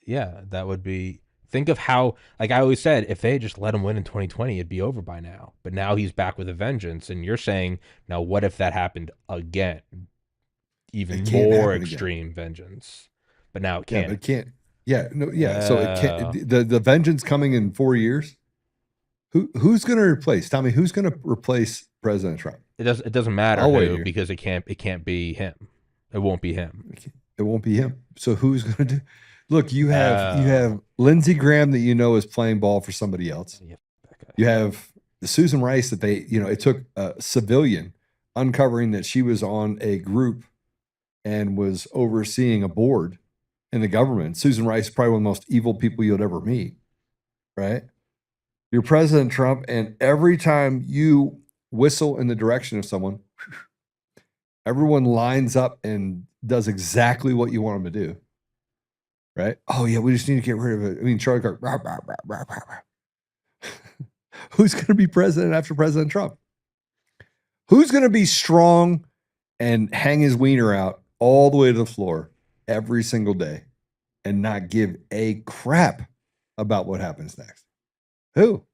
Yeah, that would be. Think of how, like I always said, if they had just let him win in 2020, it'd be over by now. But now he's back with a vengeance. And you're saying, now what if that happened again? Even more extreme vengeance. But now it can't. Yeah, but it can't. Yeah, no, yeah. So it can't. The vengeance coming in 4 years. Who's going to replace Tommy? Who's going to replace President Trump? It doesn't matter who, because it can't be him. It won't be him. It won't be him. So who's going to do? Look, you have Lindsey Graham that you know is playing ball for somebody else. You have Susan Rice that it took a civilian uncovering that she was on a group and was overseeing a board in the government. Susan Rice is probably one of the most evil people you'll ever meet, right? You're President Trump, and every time you whistle in the direction of someone, everyone lines up and does exactly what you want them to do, right? Oh, yeah, we just need to get rid of it. I mean, Charlie Kirk, rah, rah, rah, rah, rah, rah. Who's going to be president after President Trump? Who's going to be strong and hang his wiener out all the way to the floor every single day and not give a crap about what happens next? Who?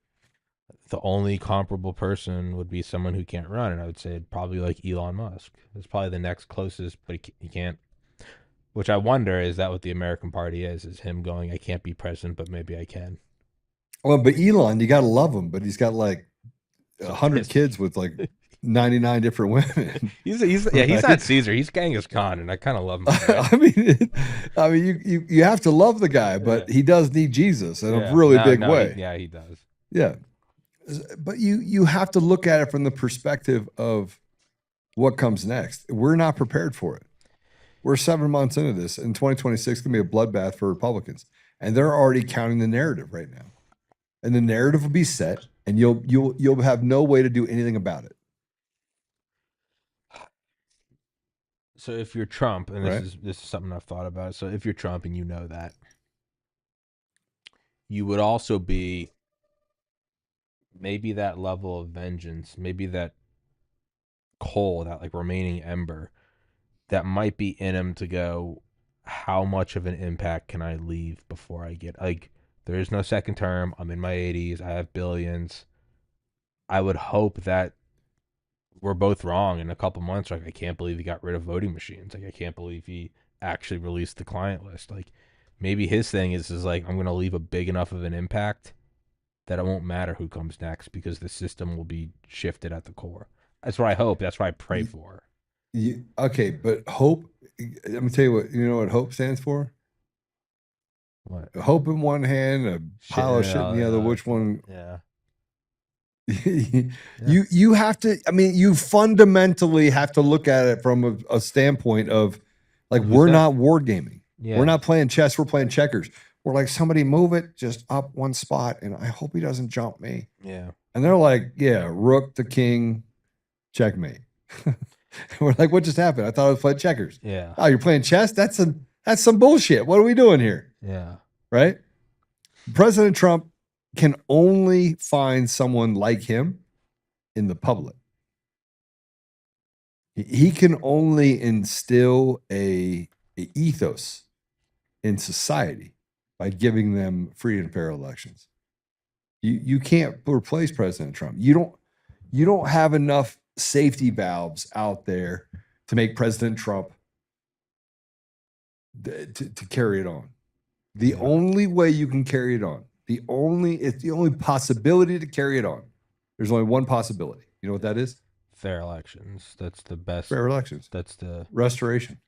The only comparable person would be someone who can't run, and I would say probably like Elon Musk. It's probably the next closest, but he can't. Which I wonder, is that what the American Party is? Is him going, I can't be president, but maybe I can. Well, but Elon, you got to love him, but he's got like 100 kids with like 99 different women. he's Right? not Caesar. He's Genghis Khan, and I kind of love him. For it. I mean, you have to love the guy, but he does need Jesus in a really big way. He does. Yeah, but you have to look at it from the perspective of what comes next. We're not prepared for it. We're 7 months into this, and 2026 is going to be a bloodbath for Republicans, and they're already counting the narrative right now. And the narrative will be set, and you'll have no way to do anything about it. So if you're Trump, and Right. this is something I've thought about. So if you're Trump and you know that, you would also be maybe that level of vengeance, maybe that coal, that like remaining ember that might be in him to go, how much of an impact can I leave before I get, like, there is no second term. I'm in my 80s. I have billions. I would hope that we're both wrong in a couple months. Like, I can't believe he got rid of voting machines. Like, I can't believe he actually released the client list. Like, maybe his thing is like, I'm going to leave a big enough of an impact that it won't matter who comes next because the system will be shifted at the core. That's what I hope. That's what I pray for. Okay, but hope, let me tell you what, you know what hope stands for? What? Hope in one hand, a pile of shit in the other. Which one? Yeah. You have to, I mean, you fundamentally have to look at it from a standpoint of like, we're not war gaming. Yeah. We're not playing chess, we're playing checkers. We're like, somebody move it just up one spot, and I hope he doesn't jump me. Yeah. And they're like, yeah, rook to king, checkmate. We're like, what just happened? I thought I was playing checkers. Yeah. Oh, you're playing chess? That's some bullshit. What are we doing here? Yeah. Right? President Trump can only find someone like him in the public. He can only instill a ethos in society by giving them free and fair elections. You can't replace President Trump. You don't have enough safety valves out there to make President Trump to carry it on. The only way you can carry it on, it's the only possibility to carry it on. There's only one possibility. You know what that is? Fair elections. That's the best. Fair elections. That's the restoration.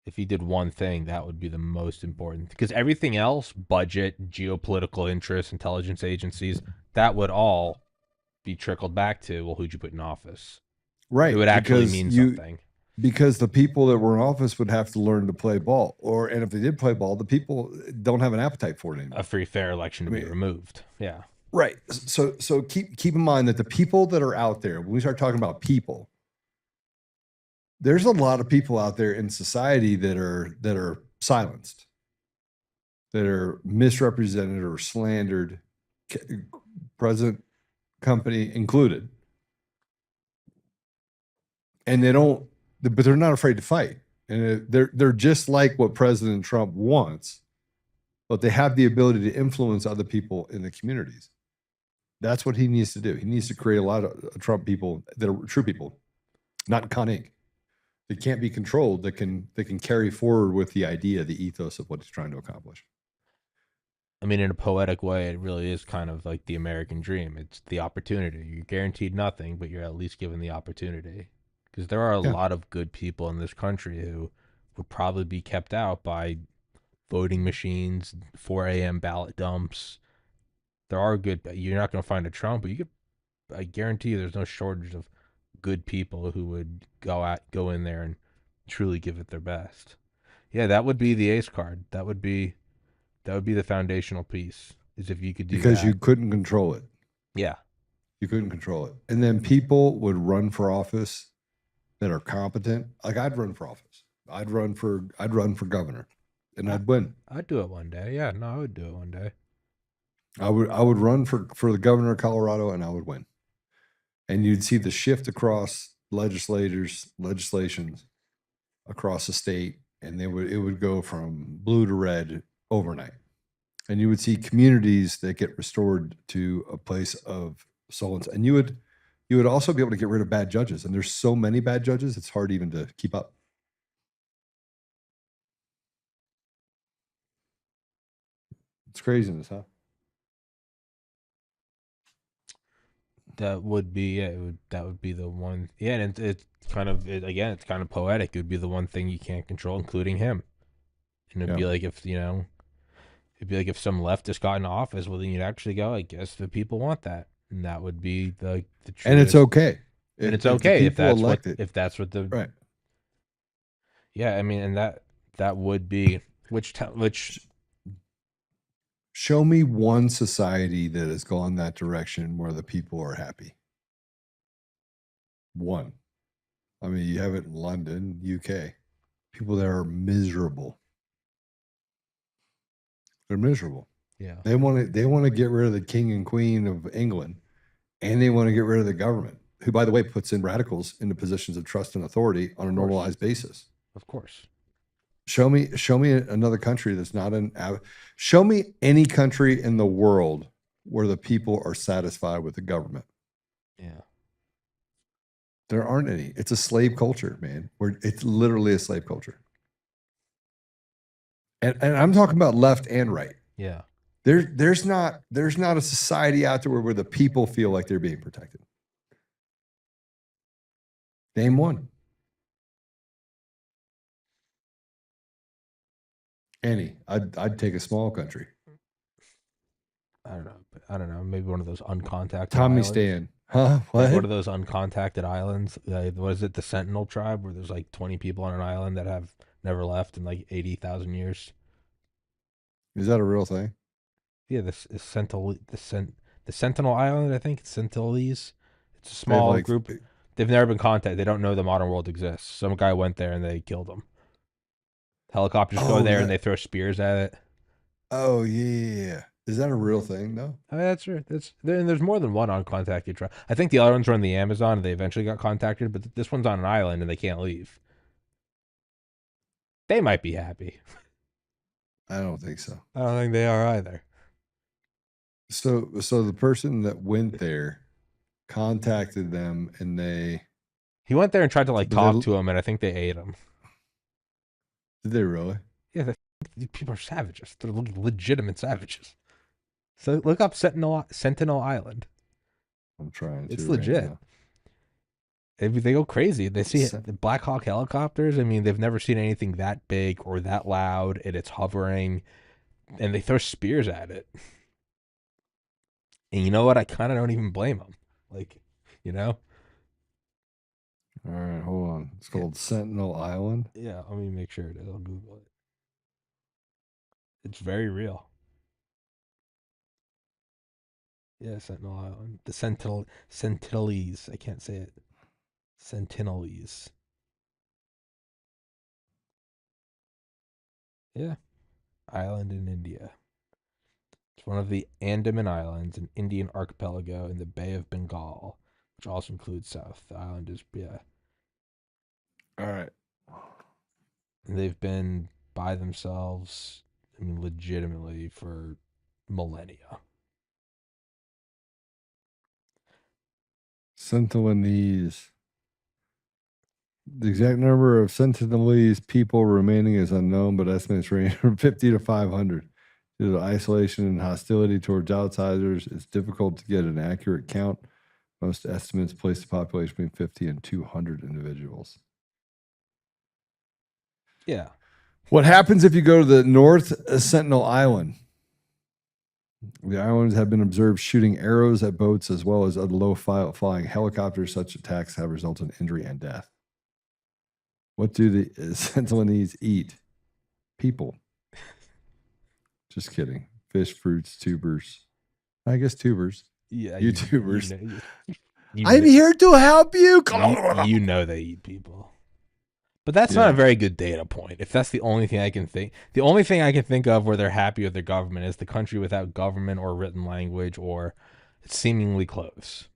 If he did one thing, that would be the most important. Because everything else, budget, geopolitical interests, intelligence agencies, that would all be trickled back to, well, who'd you put in office? Right. It would actually mean something. Because the people that were in office would have to learn to play ball. And if they did play ball, the people don't have an appetite for it anymore. A free, fair election to be removed. Yeah. Right. So keep in mind that the people that are out there, when we start talking about people, there's a lot of people out there in society that are silenced, that are misrepresented or slandered, present company included. And but they're not afraid to fight. And they're just like what President Trump wants, but they have the ability to influence other people in the communities. That's what he needs to do. He needs to create a lot of Trump people that are true people, not con Inc. They can't be controlled. They can carry forward with the idea, the ethos of what he's trying to accomplish. I mean, in a poetic way, it really is kind of like the American dream. It's the opportunity. You're guaranteed nothing, but you're at least given the opportunity. Because there are a lot of good people in this country who would probably be kept out by voting machines, 4 a.m. ballot dumps. There are good. You're not going to find a Trump, but I guarantee you, there's no shortage of good people who would go in there and truly give it their best. Yeah, that would be the ace card. That would be the foundational piece. Is if you could do because that. You couldn't control it. Yeah, you couldn't control it, and then people would run for office that are competent. Like I'd run for office. I'd run for governor, and I'd win. I'd do it one day. Yeah, no, I would do it one day. I would run for the governor of Colorado, and I would win. And you'd see the shift across legislations across the state, and it would go from blue to red overnight. And you would see communities that get restored to a place of solace. And you would also be able to get rid of bad judges. And there's so many bad judges, it's hard even to keep up. It's craziness, huh? That would be that would be the one. Yeah, and it's kind of again, it's kind of poetic. It would be the one thing you can't control, including him. And it'd Yeah. be like if it'd be like if some leftist got in office, well, then you'd actually go, I guess the people want that, and that would be the truest. And it's okay. And it's the okay if people that's elected. what the Right. yeah. I mean, and that would be which Show me one society that has gone that direction where the people are happy. One. I mean, you have it in London, UK. People there are miserable. They're miserable. yeah. They want to get rid of the king and queen of England, and they want to get rid of the government, who, by the way, puts in radicals into positions of trust and authority on a normalized basis. Of course. Show me another country that's not show me any country in the world where the people are satisfied with the government. Yeah. There aren't any. It's a slave culture, man. It's literally a slave culture. And I'm talking about left and right. Yeah. There's not a society out there where the people feel like they're being protected. Name one. Any. I'd take a small country. I don't know. Maybe one of those uncontacted Tommy islands. Stan. Huh? Like What? one of those uncontacted islands. What is it? The Sentinel tribe, where there's like 20 people on an island that have never left in like 80,000 years. Is that a real thing? Yeah, the Sentinel Island. I think it's Sentinelese. It's a small group. They've never been contacted. They don't know the modern world exists. Some guy went there and they killed him. Helicopters go there and they throw spears at it. Oh yeah. Is that a real thing though? I mean, that's true. There's more than one uncontacted tribe. I think the other ones were in the Amazon and they eventually got contacted, but this one's on an island and they can't leave. They might be happy. I don't think so. I don't think they are either. So the person that went there contacted them and he went there and tried to like talk to him, and I think they ate him. Did they really? Yeah, these people are savages. They're legitimate savages. So look up Sentinel Island. I'm trying to. It's legit. They go crazy. They see the Black Hawk helicopters. I mean, they've never seen anything that big or that loud, and it's hovering, and they throw spears at it. And you know what? I kind of don't even blame them. Like, you know? All right, hold on. It's called Sentinel Island. Yeah, let me make sure it is. I'll Google it. It's very real. Yeah, Sentinel Island. The Sentinelese. I can't say it. Sentinelese. Yeah. Island in India. It's one of the Andaman Islands, an Indian archipelago in the Bay of Bengal, which also includes South. The island is, yeah. All right. And they've been by themselves, I mean, legitimately for millennia. Sentinelese. The exact number of Sentinelese people remaining is unknown, but estimates range from 50 to 500. Due to isolation and hostility towards outsiders, it's difficult to get an accurate count. Most estimates place the population between 50 and 200 individuals. Yeah. What happens if you go to the North Sentinel Island? The islands have been observed shooting arrows at boats as well as other low-flying helicopters. Such attacks have resulted in injury and death. What do the Sentinelese eat? People. Just kidding. Fish, fruits, tubers. I guess tubers. Yeah. YouTubers. I'm here to help you. You know they eat people. But that's not a very good data point. If that's the only thing I can think. The only thing I can think of where they're happy with their government is the country without government or written language or seemingly close.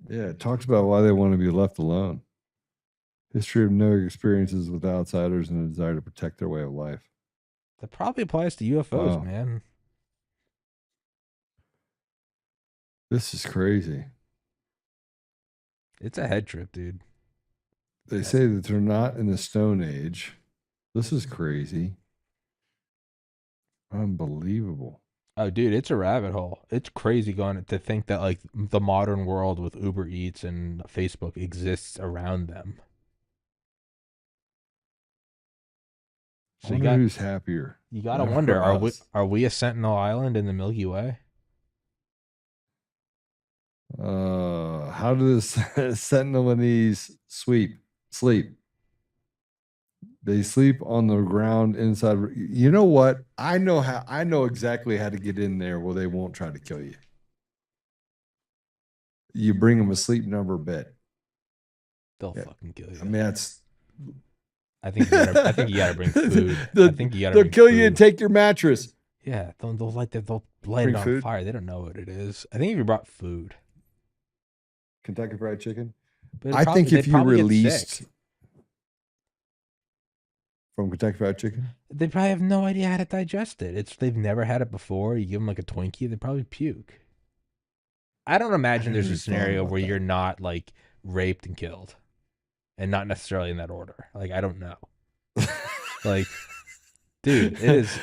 Yeah, it talks about why they want to be left alone. History of no experiences with outsiders and a desire to protect their way of life. That probably applies to UFOs, man. This is crazy. It's a head trip, dude. They say that they're not in the Stone Age. This is crazy. Unbelievable. Oh, dude, it's a rabbit hole. It's crazy going to think that like the modern world with Uber Eats and Facebook exists around them. I So wonder who's happier, you gotta them wonder, or us? are we a Sentinel Island in the Milky Way? How does Sentinelese sleep? They sleep on the ground inside. You know what? I know exactly how to get in there where they won't try to kill you. You bring them a sleep number bed. They'll fucking kill you. I mean, that's. I think you gotta bring food. I think you gotta. They'll bring kill food. you and take your mattress. Yeah, they'll light Bring it on food? fire. They don't know what it is. I think if you brought food, Kentucky Fried Chicken. but I think if they'd you probably get released sick. from Kentucky Fried Chicken, They probably have no idea how to digest it. They've never had it before. You give them like a Twinkie, they probably puke. I don't imagine there's a scenario where you're not like raped and killed, and not necessarily in that order. Like I don't know. Like, dude, it is.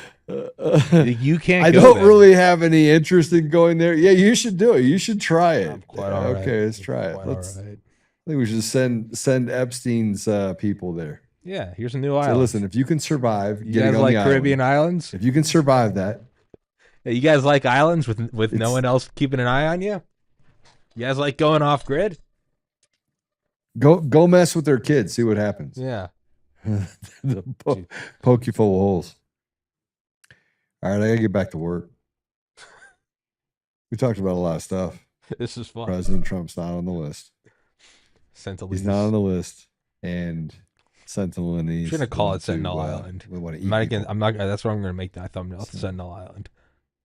You can't. I don't really have any interest in going there. Yeah, you should do it. You should try it. I'm quite all right. Okay, let's try it. Quite Let's. all right. I think we should send Epstein's people there. Yeah, here's a new So island. listen, if you can survive You getting guys on like the Caribbean island, islands? if you can survive that, Hey, you guys like islands with no It's- one else keeping an eye on you? You guys like going off grid? go mess with their kids, see what happens. Yeah. Poke you full of holes. All right, I gotta get back to work. We talked about a lot of stuff. This is fun. President Trump's not on the list. Sentinel. He's not on the list, and Sentinel and I'm gonna call it Sentinel Island. We want to eat. I'm not people. again. I'm not. That's what I'm gonna make that thumbnail. Sentinel Island.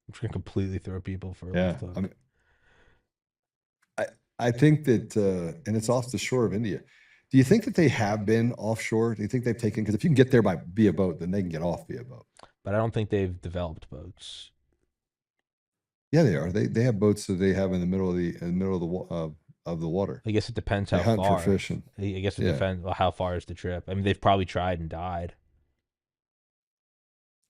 I'm just gonna completely throw people for a Yeah, loop. I mean, I think that, and it's off the shore of India. Do you think that they have been offshore? Do you think they've taken? Because if you can get there by via boat, then they can get off via boat. But I don't think they've developed boats. Yeah, they are. They have boats that they have in the middle of the water. I guess it depends They how hunt far. for fishing. I guess it Yeah. depends. Well, how far is the trip? I mean, they've probably tried and died.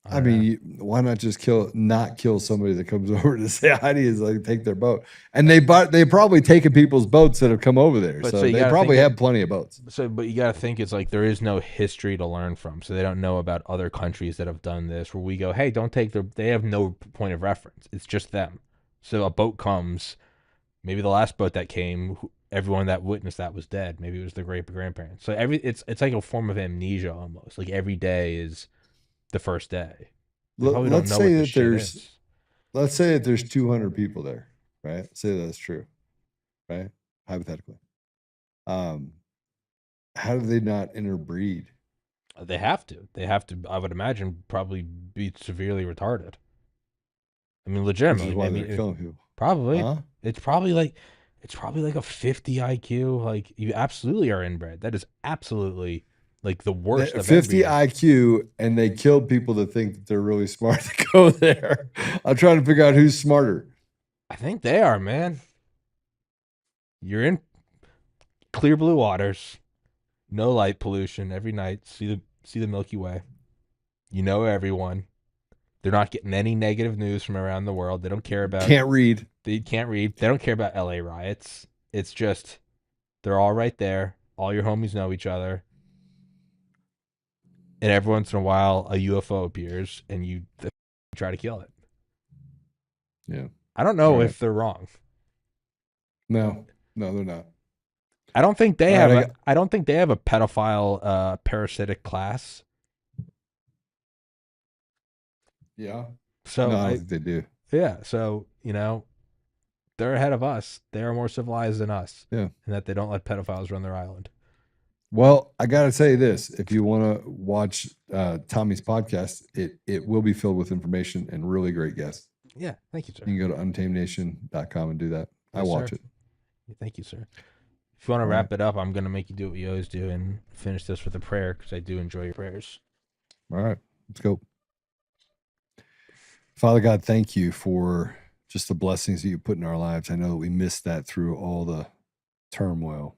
I mean, why not just not kill somebody that comes over to say hi to you? Is like take their boat, and they probably taken people's boats that have come over there, But so so you they gotta probably think have plenty of boats. but you got to think it's like there is no history to learn from, so they don't know about other countries that have done this. Where we go, hey, don't take their. They have no point of reference. It's just them. So a boat comes. Maybe the last boat that came, everyone that witnessed that was dead. Maybe it was their great grandparents. So it's like a form of amnesia almost. Like every day is the first day. They probably don't Let's know say what the that shit there's is. let's say that there's 200 people there, right? Say that's true, right? Hypothetically, how do they not interbreed? They have to. They have to. I would imagine probably be severely retarded. I mean, Which legitimately. is why I mean, they're killing people. probably. Huh? It's probably like a 50 IQ. Like you absolutely are inbred. That is absolutely like the worst of 50 inbreeding. IQ, and they killed people that think that they're really smart to go there. I'm trying to figure out who's smarter. I think they are, man. You're in clear blue waters, no light pollution every night. See the Milky Way. You know everyone. They're not getting any negative news from around the world. They don't care about. Can't read. They can't read. They don't care about LA riots. It's just they're all right there. All your homies know each other. And every once in a while, a UFO appears, and you try to kill it. Yeah. I don't know All right. if they're wrong. No, they're not. I don't think they All have. right, I don't think they have a pedophile, parasitic class. Yeah. So No, I don't think they do. yeah. So they're ahead of us. They are more civilized than us. Yeah. And that they don't let pedophiles run their island. Well, I got to say this. If you want to watch Tommy's podcast, it will be filled with information and really great guests. Yeah. Thank you, sir. You can go to untamednation.com and do that. I Yes, watch sir. it. Thank you, sir. If you want to All wrap it up, I'm going to make you do what you always do and finish this with a prayer because I do enjoy your prayers. All right, let's go. Father God, thank you for just the blessings that you put in our lives. I know that we missed that through all the turmoil.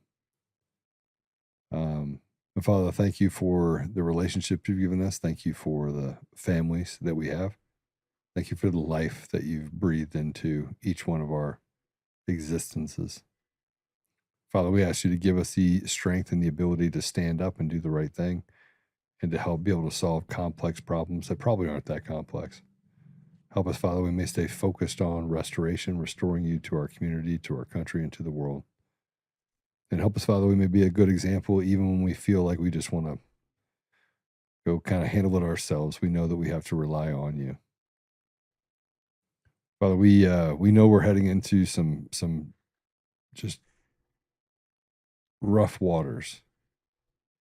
And Father, thank you for the relationship you've given us. Thank you for the families that we have. Thank you for the life that you've breathed into each one of our existences. Father, we ask you to give us the strength and the ability to stand up and do the right thing and to help be able to solve complex problems that probably aren't that complex. Help us, Father, we may stay focused on restoration, restoring you to our community, to our country, and to the world. And help us, Father, we may be a good example even when we feel like we just want to go kind of handle it ourselves. We know that we have to rely on you. Father, we know we're heading into some just rough waters,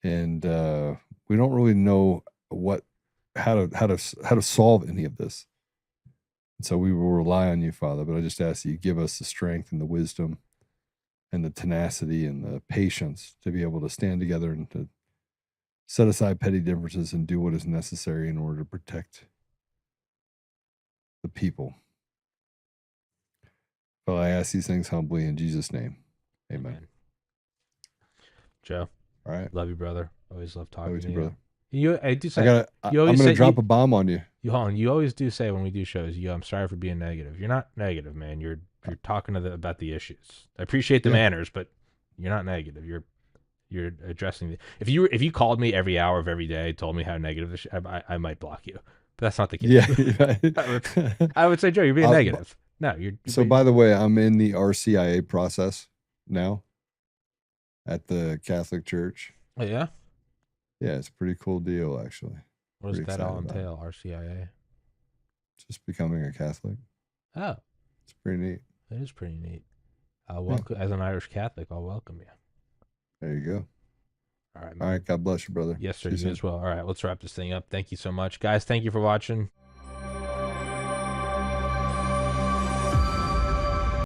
and we don't really know how to solve any of this. And so we will rely on you, Father. But I just ask that you give us the strength and the wisdom and the tenacity and the patience to be able to stand together and to set aside petty differences and do what is necessary in order to protect the people. But I ask these things humbly in Jesus' name. Amen. Joe. All right. Love you, brother. Always love talking to you. Brother. I do say, I'm going to drop a bomb on you. You always do say when we do shows, I'm sorry for being negative. You're not negative, man. You're talking about the issues. I appreciate the manners, but you're not negative. You're addressing the. If you called me every hour of every day, told me how negative I might block you. But that's not the case. Yeah. I would say, Joe, you're being negative. No, you're so by the way, I'm in the RCIA process now at the Catholic Church. Oh, yeah? Yeah, it's a pretty cool deal, actually. What does that all entail, RCIA? Just becoming a Catholic. Oh. It's pretty neat. It is pretty neat. As an Irish Catholic, I'll welcome you. There you go. All right, man. All right, God bless you, brother. Yes, sir. You as well. All right, let's wrap this thing up. Thank you so much. Guys, thank you for watching.